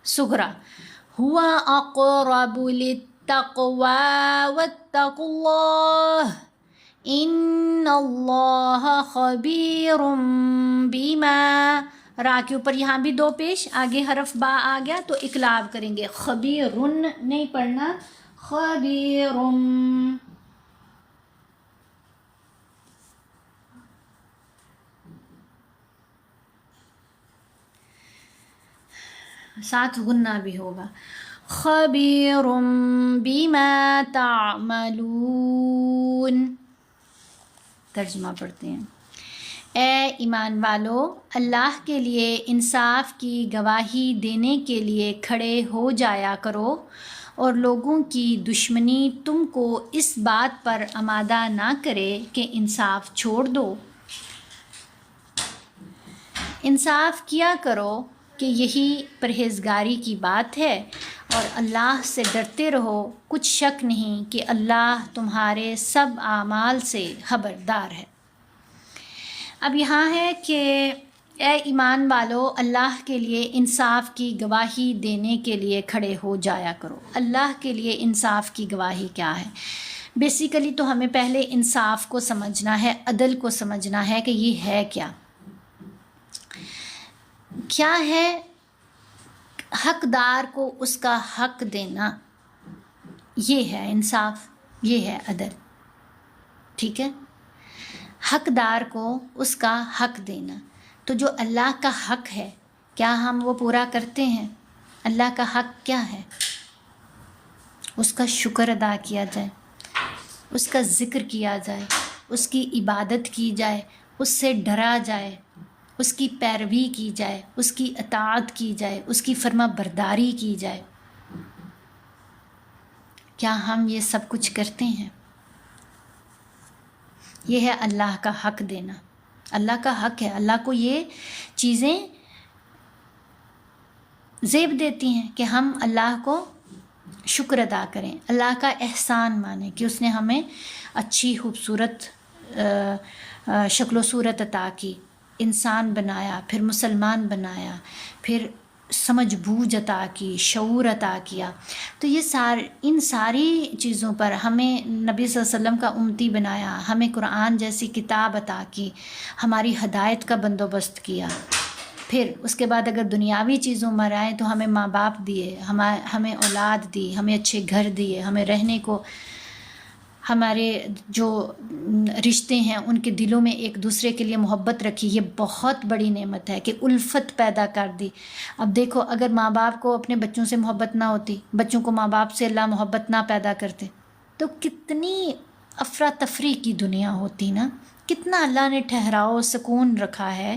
صغریٰ۔ ہوا اقرب للتقوی واتقوا اللہ ان اللہ خبیر بما، را کے اوپر یہاں بھی 2 پیش، آگے حرف با آ گیا تو اقلاب کریں گے، خبیرن نہیں پڑھنا، خبیرم۔ ساتھ غنہ بھی ہوگا، خبیر بما تعملون۔ ترجمہ پڑھتے ہیں۔ اے ایمان والو، اللہ کے لیے انصاف کی گواہی دینے کے لیے کھڑے ہو جایا کرو اور لوگوں کی دشمنی تم کو اس بات پر آمادہ نہ کرے کہ انصاف چھوڑ دو۔ انصاف کیا کرو کہ یہی پرہیزگاری کی بات ہے اور اللہ سے ڈرتے رہو، کچھ شک نہیں کہ اللہ تمہارے سب اعمال سے خبردار ہے۔ اب یہاں ہے کہ اے ایمان والو، اللہ کے لیے انصاف کی گواہی دینے کے لیے کھڑے ہو جایا کرو۔ اللہ کے لیے انصاف کی گواہی کیا ہے؟ بیسیکلی تو ہمیں پہلے انصاف کو سمجھنا ہے، عدل کو سمجھنا ہے کہ یہ ہے کیا ہے حقدار کو اس کا حق دینا، یہ ہے انصاف، یہ ہے عدل، ٹھیک ہے؟ حقدار کو اس کا حق دینا۔ تو جو اللہ کا حق ہے کیا ہم وہ پورا کرتے ہیں؟ اللہ کا حق کیا ہے؟ اس کا شکر ادا کیا جائے، اس کا ذکر کیا جائے، اس کی عبادت کی جائے، اس سے ڈرا جائے، اس کی پیروی کی جائے، اس کی اطاعت کی جائے، اس کی فرما برداری کی جائے۔ کیا ہم یہ سب کچھ کرتے ہیں؟ یہ ہے اللہ کا حق دینا۔ اللہ کا حق ہے، اللہ کو یہ چیزیں زیب دیتی ہیں کہ ہم اللہ کو شکر ادا کریں، اللہ کا احسان مانیں کہ اس نے ہمیں اچھی خوبصورت شکل و صورت عطا کی، انسان بنایا، پھر مسلمان بنایا، پھر سمجھ بوجھ عطا کی، شعور عطا کیا۔ تو یہ ان ساری چیزوں پر ہمیں نبی صلی اللہ علیہ وسلم کا امتی بنایا، ہمیں قرآن جیسی کتاب عطا کی، ہماری ہدایت کا بندوبست کیا۔ پھر اس کے بعد اگر دنیاوی چیزوں میں آئیں تو ہمیں ماں باپ دیے، ہمیں اولاد دی، ہمیں اچھے گھر دیے، ہمیں رہنے کو، ہمارے جو رشتے ہیں ان کے دلوں میں ایک دوسرے کے لیے محبت رکھی۔ یہ بہت بڑی نعمت ہے کہ الفت پیدا کر دی۔ اب دیکھو اگر ماں باپ کو اپنے بچوں سے محبت نہ ہوتی، بچوں کو ماں باپ سے اللہ محبت نہ پیدا کرتے، تو کتنی افراتفری کی دنیا ہوتی نا۔ کتنا اللہ نے ٹھہراؤ سکون رکھا ہے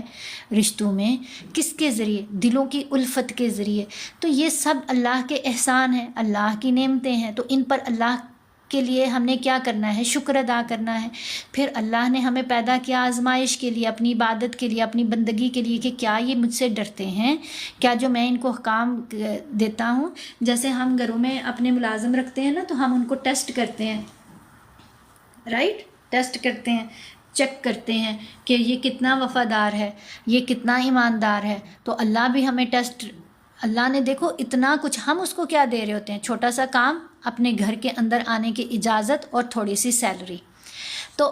رشتوں میں، کس کے ذریعے؟ دلوں کی الفت کے ذریعے۔ تو یہ سب اللہ کے احسان ہیں، اللہ کی نعمتیں ہیں، تو ان پر اللہ کے لیے ہم نے کیا کرنا ہے؟ شکر ادا کرنا ہے۔ پھر اللہ نے ہمیں پیدا کیا آزمائش کے لیے، اپنی عبادت کے لیے، اپنی بندگی کے لیے، کہ کیا یہ مجھ سے ڈرتے ہیں؟ کیا جو میں ان کو احکام دیتا ہوں، جیسے ہم گھروں میں اپنے ملازم رکھتے ہیں نا، تو ہم ان کو ٹیسٹ کرتے ہیں، رائٹ؟ ٹیسٹ کرتے ہیں، چیک کرتے ہیں کہ یہ کتنا وفادار ہے، یہ کتنا ایماندار ہے۔ تو اللہ بھی ہمیں ٹیسٹ، اللہ نے دیکھو اتنا کچھ، ہم اس کو کیا دے رہے ہوتے ہیں؟ چھوٹا سا کام، اپنے گھر کے اندر آنے کی اجازت اور تھوڑی سی سیلری۔ تو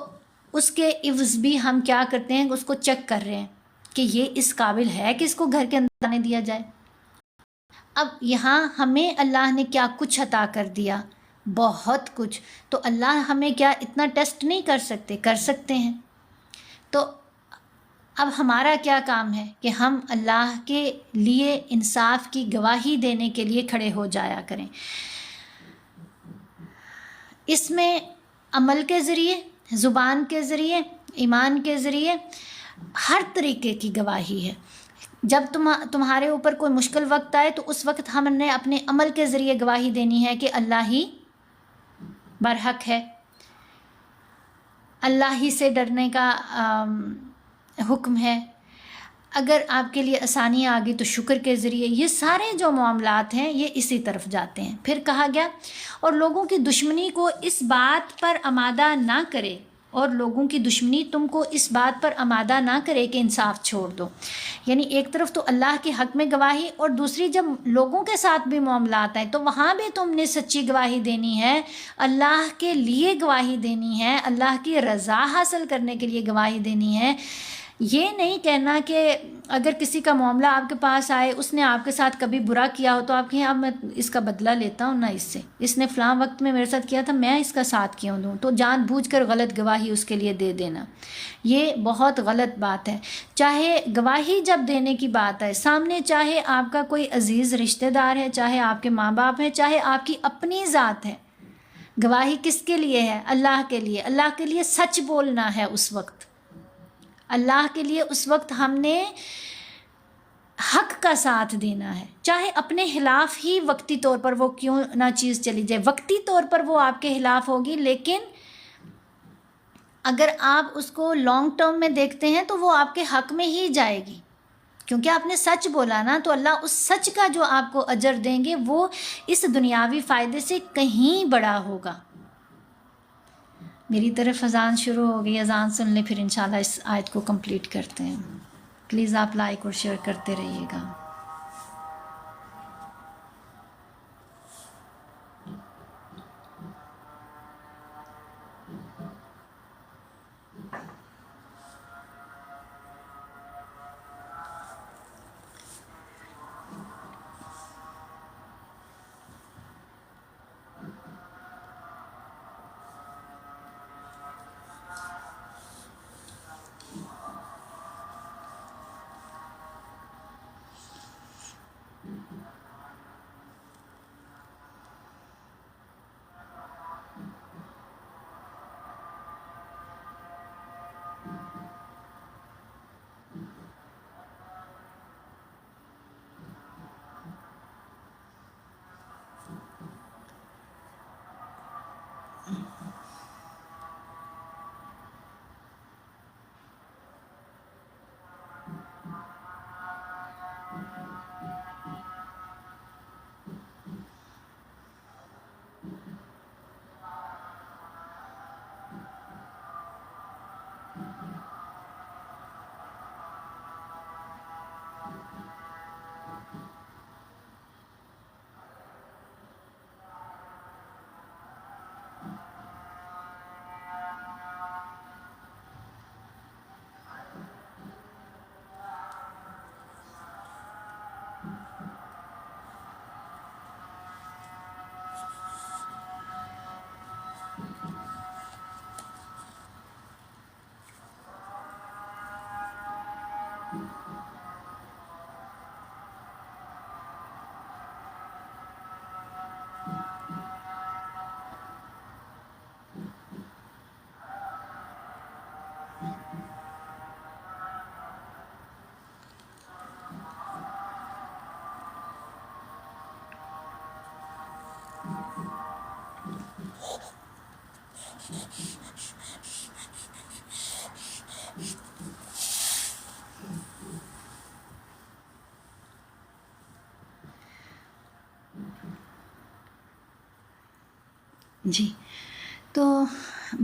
اس کے عوض بھی ہم کیا کرتے ہیں؟ اس کو چیک کر رہے ہیں کہ یہ اس قابل ہے کہ اس کو گھر کے اندر آنے دیا جائے۔ اب یہاں ہمیں اللہ نے کیا کچھ عطا کر دیا، بہت کچھ۔ تو اللہ ہمیں کیا اتنا ٹیسٹ نہیں کر سکتے؟ کر سکتے ہیں۔ تو اب ہمارا کیا کام ہے کہ ہم اللہ کے لیے انصاف کی گواہی دینے کے لیے کھڑے ہو جایا کریں۔ اس میں عمل کے ذریعے، زبان کے ذریعے، ایمان کے ذریعے، ہر طریقے کی گواہی ہے۔ جب تمہارے اوپر کوئی مشکل وقت آئے تو اس وقت ہم نے اپنے عمل کے ذریعے گواہی دینی ہے کہ اللہ ہی برحق ہے، اللہ ہی سے ڈرنے کا حکم ہے۔ اگر آپ کے لیے آسانی آ گئی تو شکر کے ذریعے۔ یہ سارے جو معاملات ہیں یہ اسی طرف جاتے ہیں۔ پھر کہا گیا اور لوگوں کی دشمنی کو اس بات پر آمادہ نہ کرے، اور لوگوں کی دشمنی تم کو اس بات پر آمادہ نہ کرے کہ انصاف چھوڑ دو۔ یعنی ایک طرف تو اللہ کے حق میں گواہی، اور دوسری جب لوگوں کے ساتھ بھی معاملات ہیں تو وہاں بھی تم نے سچی گواہی دینی ہے، اللہ کے لیے گواہی دینی ہے، اللہ کی رضا حاصل کرنے کے لیے گواہی دینی ہے۔ یہ نہیں کہنا کہ اگر کسی کا معاملہ آپ کے پاس آئے، اس نے آپ کے ساتھ کبھی برا کیا ہو تو آپ کہیں اب میں اس کا بدلہ لیتا ہوں نا، اس نے فلاں وقت میں میرے ساتھ کیا تھا، میں اس کا ساتھ کیوں دوں؟ تو جان بوجھ کر غلط گواہی اس کے لیے دے دینا، یہ بہت غلط بات ہے۔ چاہے گواہی جب دینے کی بات آئے سامنے، چاہے آپ کا کوئی عزیز رشتہ دار ہے، چاہے آپ کے ماں باپ ہیں، چاہے آپ کی اپنی ذات ہے، گواہی کس کے لیے ہے؟ اللہ کے لیے۔ اللہ کے لیے سچ بولنا ہے اس وقت، اللہ کے لیے اس وقت ہم نے حق کا ساتھ دینا ہے، چاہے اپنے خلاف ہی وقتی طور پر وہ کیوں نہ چیز چلی جائے، وقتی طور پر وہ آپ کے خلاف ہوگی، لیکن اگر آپ اس کو لانگ ٹرم میں دیکھتے ہیں تو وہ آپ کے حق میں ہی جائے گی، کیونکہ آپ نے سچ بولا نا۔ تو اللہ اس سچ کا جو آپ کو اجر دیں گے وہ اس دنیاوی فائدے سے کہیں بڑا ہوگا۔ میری طرف اذان شروع ہو گئی، اذان سن لیں پھر انشاءاللہ اس آیت کو کمپلیٹ کرتے ہیں. پلیز آپ لائک اور شیئر کرتے رہیے گا. جی تو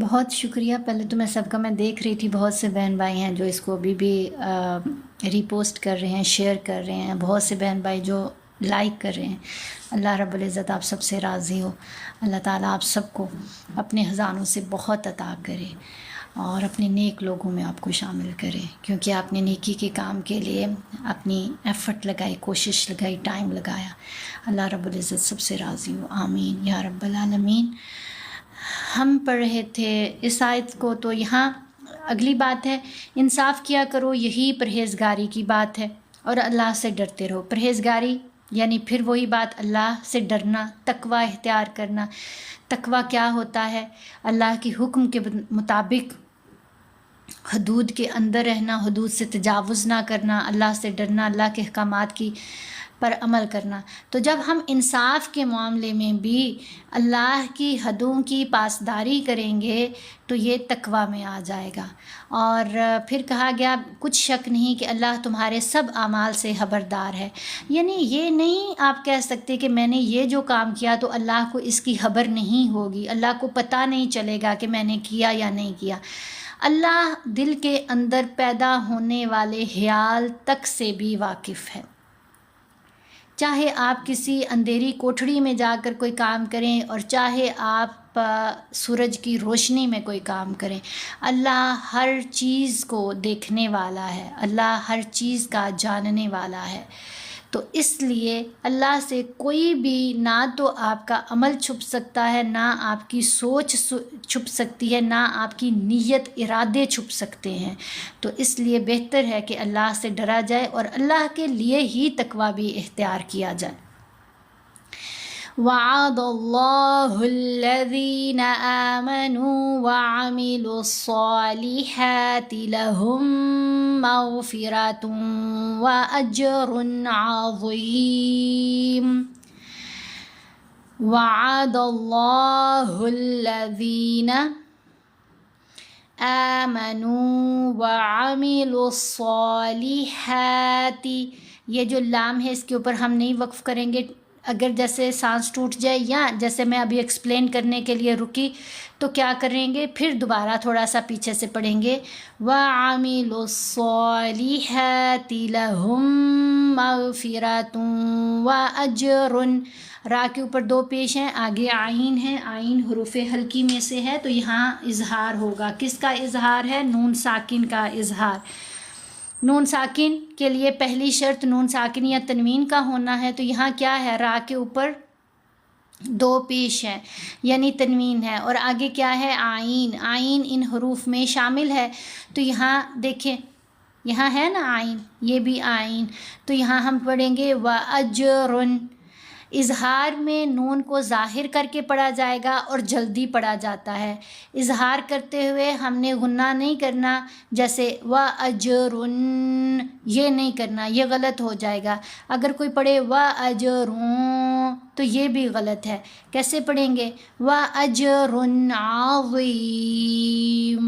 بہت شکریہ. پہلے تو میں سب کا میں دیکھ رہی تھی بہت سے بہن بھائی ہیں جو اس کو ابھی بھی ری پوسٹ کر رہے ہیں، شیئر کر رہے ہیں، بہت سے بہن بھائی جو لائک کر رہے ہیں. اللہ رب العزت آپ سب سے راضی ہو. اللہ تعالیٰ آپ سب کو اپنے خزانوں سے بہت عطا کرے اور اپنے نیک لوگوں میں آپ کو شامل کرے، کیونکہ آپ نے نیکی کے کام کے لیے اپنی ایفرٹ لگائی، کوشش لگائی، ٹائم لگایا. اللہ رب العزت سب سے راضی ہو. آمین یا رب العالمین. ہم پڑھ رہے تھے اس آیت کو، تو یہاں اگلی بات ہے انصاف کیا کرو، یہی پرہیزگاری کی بات ہے، اور اللہ سے ڈرتے رہو. پرہیزگاری یعنی پھر وہی بات، اللہ سے ڈرنا، تقوی اختیار کرنا. تقوی کیا ہوتا ہے؟ اللہ کی حکم کے مطابق حدود کے اندر رہنا، حدود سے تجاوز نہ کرنا، اللہ سے ڈرنا، اللہ کے احکامات کی پر عمل کرنا. تو جب ہم انصاف کے معاملے میں بھی اللہ کی حدوں کی پاسداری کریں گے تو یہ تقوی میں آ جائے گا. اور پھر کہا گیا کچھ شک نہیں کہ اللہ تمہارے سب اعمال سے خبردار ہے. یعنی یہ نہیں آپ کہہ سکتے کہ میں نے یہ جو کام کیا تو اللہ کو اس کی خبر نہیں ہوگی، اللہ کو پتہ نہیں چلے گا کہ میں نے کیا یا نہیں کیا. اللہ دل کے اندر پیدا ہونے والے خیال تک سے بھی واقف ہے. چاہے آپ کسی اندھیری کوٹھڑی میں جا کر کوئی کام کریں اور چاہے آپ سورج کی روشنی میں کوئی کام کریں، اللہ ہر چیز کو دیکھنے والا ہے، اللہ ہر چیز کا جاننے والا ہے. تو اس لیے اللہ سے کوئی بھی نہ تو آپ کا عمل چھپ سکتا ہے، نہ آپ کی سوچ چھپ سکتی ہے، نہ آپ کی نیت ارادے چھپ سکتے ہیں. تو اس لیے بہتر ہے کہ اللہ سے ڈرا جائے اور اللہ کے لیے ہی تقوی بھی اختیار کیا جائے. وعد اللہ الذین آمنوا وعملوا الصالحات لهم مغفرۃ واجر عظیم. وعد اللہ الذین آمنوا وعملوا الصالحات، یہ جو لام ہے اس کے اوپر ہم نہیں وقف کریں گے، اگر جیسے سانس ٹوٹ جائے یا جیسے میں ابھی ایکسپلین کرنے کے لیے رکی تو کیا کریں گے، پھر دوبارہ تھوڑا سا پیچھے سے پڑھیں گے وَعَمِلُوا الصَّالِحَاتِ لَهُم مَغْفِرَةٌ وَأَجْرٌ۔ را کے اوپر دو پیش ہیں، آگے عین ہے، عین حروف حلقی میں سے ہے تو یہاں اظہار ہوگا۔ کس کا اظہار ہے؟ نون ساکن کا اظہار۔ نون ساکن کے لیے پہلی شرط نون ساکن یا تنوین کا ہونا ہے، تو یہاں کیا ہے، را کے اوپر دو پیش ہے یعنی تنوین ہے، اور آگے کیا ہے، عین۔ عین ان حروف میں شامل ہے، تو یہاں دیکھیں یہاں ہے نا عین، یہ بھی عین، تو یہاں ہم پڑھیں گے وَأَجْرٌ۔ اظہار میں نون کو ظاہر کر کے پڑھا جائے گا اور جلدی پڑھا جاتا ہے۔ اظہار کرتے ہوئے ہم نے غنہ نہیں کرنا، جیسے وَأَجْرٌ یہ نہیں کرنا، یہ غلط ہو جائے گا۔ اگر کوئی پڑھے وَأَجْرٌ تو یہ بھی غلط ہے۔ کیسے پڑھیں گے؟ وَأَجْرٌ عَظِيمٌ۔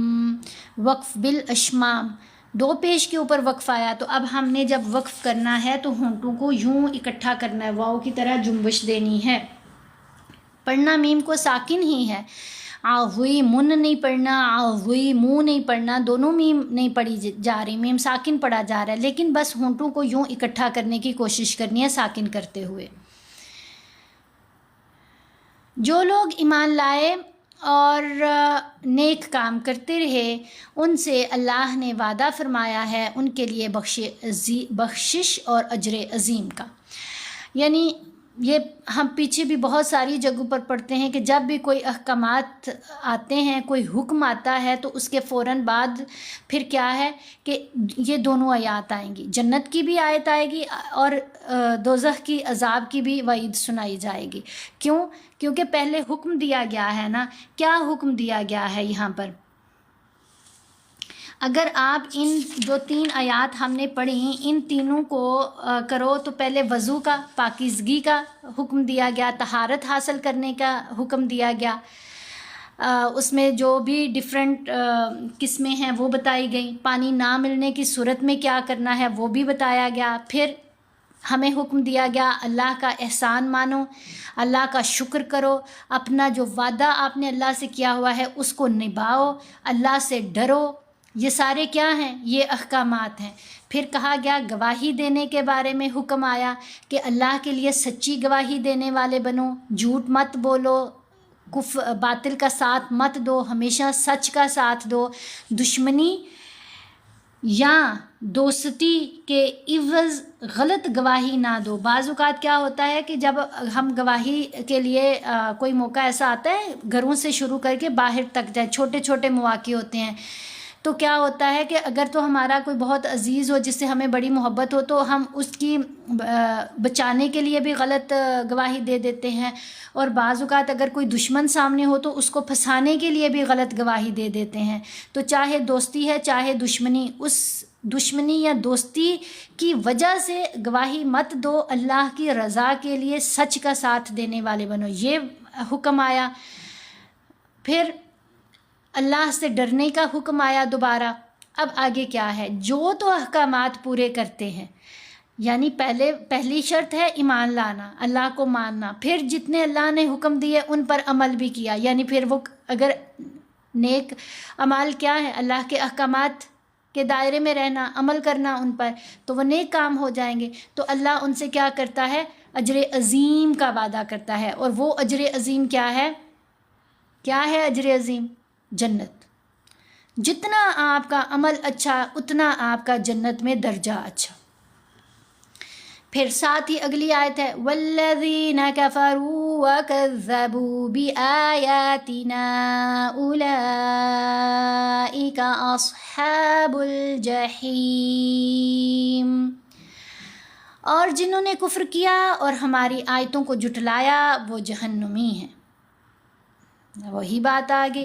وقف بالاشمام، دو پیش کے اوپر وقف آیا، تو اب ہم نے جب وقف کرنا ہے تو ہونٹوں کو یوں اکٹھا کرنا ہے، واؤ کی طرح جنبش دینی ہے۔ پڑھنا میم کو ساکن ہی ہے، عظیم نہیں پڑھنا، عظیم نہیں پڑھنا، دونوں میم نہیں پڑھی جا رہی، میم ساکن پڑھا جا رہا ہے، لیکن بس ہونٹوں کو یوں اکٹھا کرنے کی کوشش کرنی ہے ساکن کرتے ہوئے۔ جو لوگ ایمان لائے اور نیک کام کرتے رہے ان سے اللہ نے وعدہ فرمایا ہے ان کے لیے بخشش اور اجر عظیم کا۔ یعنی یہ ہم پیچھے بھی بہت ساری جگہوں پر پڑھتے ہیں کہ جب بھی کوئی احکامات آتے ہیں، کوئی حکم آتا ہے، تو اس کے فوراً بعد پھر کیا ہے کہ یہ دونوں آیات آئیں گی، جنت کی بھی آیت آئے گی اور دوزخ کی عذاب کی بھی وعید سنائی جائے گی۔ کیوں؟ کیونکہ پہلے حکم دیا گیا ہے نا۔ کیا حکم دیا گیا ہے یہاں پر؟ اگر آپ ان جو تین آیات ہم نے پڑھی ان تینوں کو کرو تو پہلے وضو کا، پاکیزگی کا حکم دیا گیا، طہارت حاصل کرنے کا حکم دیا گیا، اس میں جو بھی ڈیفرنٹ قسمیں ہیں وہ بتائی گئیں، پانی نہ ملنے کی صورت میں کیا کرنا ہے وہ بھی بتایا گیا، پھر ہمیں حکم دیا گیا اللہ کا احسان مانو، اللہ کا شکر کرو، اپنا جو وعدہ آپ نے اللہ سے کیا ہوا ہے اس کو نبھاؤ، اللہ سے ڈرو۔ یہ سارے کیا ہیں؟ یہ احکامات ہیں۔ پھر کہا گیا گواہی دینے کے بارے میں حکم آیا کہ اللہ کے لیے سچی گواہی دینے والے بنو، جھوٹ مت بولو، باطل کا ساتھ مت دو، ہمیشہ سچ کا ساتھ دو، دشمنی یا دوستی کے عوض غلط گواہی نہ دو۔ بعض اوقات کیا ہوتا ہے کہ جب ہم گواہی کے لیے کوئی موقع ایسا آتا ہے گھروں سے شروع کر کے باہر تک جائے، چھوٹے چھوٹے مواقع ہوتے ہیں، تو کیا ہوتا ہے کہ اگر تو ہمارا کوئی بہت عزیز ہو جس سے ہمیں بڑی محبت ہو تو ہم اس کی بچانے کے لیے بھی غلط گواہی دے دیتے ہیں، اور بعض اوقات اگر کوئی دشمن سامنے ہو تو اس کو پھنسانے کے لیے بھی غلط گواہی دے دیتے ہیں۔ تو چاہے دوستی ہے چاہے دشمنی، اس دشمنی یا دوستی کی وجہ سے گواہی مت دو، اللہ کی رضا کے لیے سچ کا ساتھ دینے والے بنو، یہ حکم آیا۔ پھر اللہ سے ڈرنے کا حکم آیا دوبارہ۔ اب آگے کیا ہے؟ جو تو احکامات پورے کرتے ہیں، یعنی پہلی شرط ہے ایمان لانا، اللہ کو ماننا، پھر جتنے اللہ نے حکم دیے ان پر عمل بھی کیا، یعنی پھر وہ اگر نیک عمل کیا ہے؟ اللہ کے احکامات کے دائرے میں رہنا، عمل کرنا ان پر، تو وہ نیک کام ہو جائیں گے، تو اللہ ان سے کیا کرتا ہے؟ اجر عظیم کا وعدہ کرتا ہے، اور وہ اجر عظیم کیا ہے؟ کیا ہے اجر عظیم؟ جنت۔ جتنا آپ کا عمل اچھا اتنا آپ کا جنت میں درجہ اچھا۔ پھر ساتھ ہی اگلی آیت ہے والذین کفروا وکذبوا بآیاتنا اولئک اصحاب الجحیم۔ اور جنہوں نے کفر کیا اور ہماری آیتوں کو جھٹلایا وہ جہنمی ہیں۔ وہی بات آگے،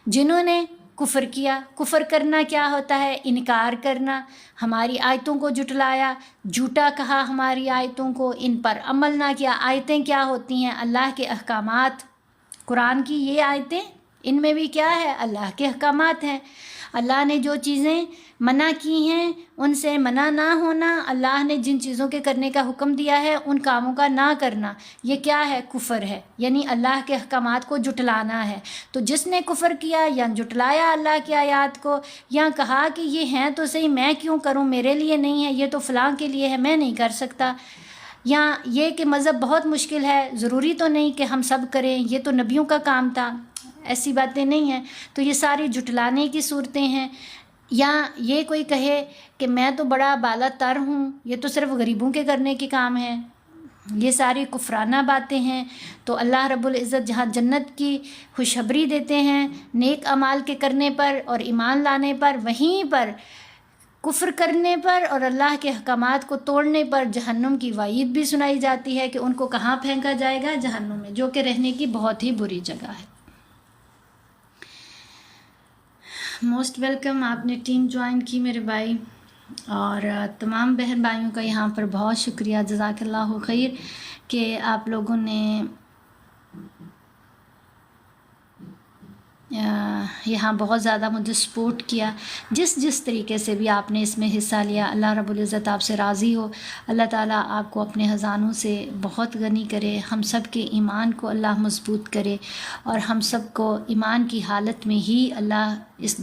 جنہوں نے کفر کیا، کفر کرنا کیا ہوتا ہے؟ انکار کرنا، ہماری آیتوں کو جھٹلایا، جھوٹا کہا ہماری آیتوں کو، ان پر عمل نہ کیا۔ آیتیں کیا ہوتی ہیں؟ اللہ کے احکامات۔ قرآن کی یہ آیتیں ان میں بھی کیا ہے؟ اللہ کے احکامات ہیں۔ اللہ نے جو چیزیں منع کی ہیں ان سے منع نہ ہونا، اللہ نے جن چیزوں کے کرنے کا حکم دیا ہے ان کاموں کا نہ کرنا، یہ کیا ہے؟ کفر ہے، یعنی اللہ کے احکامات کو جھٹلانا ہے۔ تو جس نے کفر کیا یا جھٹلایا اللہ کی آیات کو، یا کہا کہ یہ ہیں تو صحیح، میں کیوں کروں، میرے لیے نہیں ہے، یہ تو فلاں کے لیے ہے، میں نہیں کر سکتا، یا یہ کہ مذہب بہت مشکل ہے، ضروری تو نہیں کہ ہم سب کریں، یہ تو نبیوں کا کام تھا، ایسی باتیں نہیں ہیں، تو یہ ساری جھٹلانے کی صورتیں ہیں۔ یا یہ کوئی کہے کہ میں تو بڑا بالا تر ہوں، یہ تو صرف غریبوں کے کرنے کے کام ہیں، یہ ساری کفرانہ باتیں ہیں۔ تو اللہ رب العزت جہاں جنت کی خوشخبری دیتے ہیں نیک اعمال کے کرنے پر اور ایمان لانے پر، وہیں پر کفر کرنے پر اور اللہ کے احکامات کو توڑنے پر جہنم کی وعید بھی سنائی جاتی ہے کہ ان کو کہاں پھینکا جائے گا؟ جہنم میں، جو کہ رہنے کی بہت ہی بری جگہ ہے۔ موسٹ ویلکم، آپ نے ٹیم جوائن کی میرے بھائی، اور تمام بہن بھائیوں کا یہاں پر بہت شکریہ، جزاک اللہ خیر کہ آپ لوگوں نے یہاں بہت زیادہ مجھے سپورٹ کیا، جس طریقے سے بھی آپ نے اس میں حصہ لیا۔ اللہ رب العزت آپ سے راضی ہو، اللہ تعالیٰ آپ کو اپنے خزانوں سے بہت غنی کرے، ہم سب کے ایمان کو اللہ مضبوط کرے، اور ہم سب کو ایمان کی حالت میں ہی اللہ اس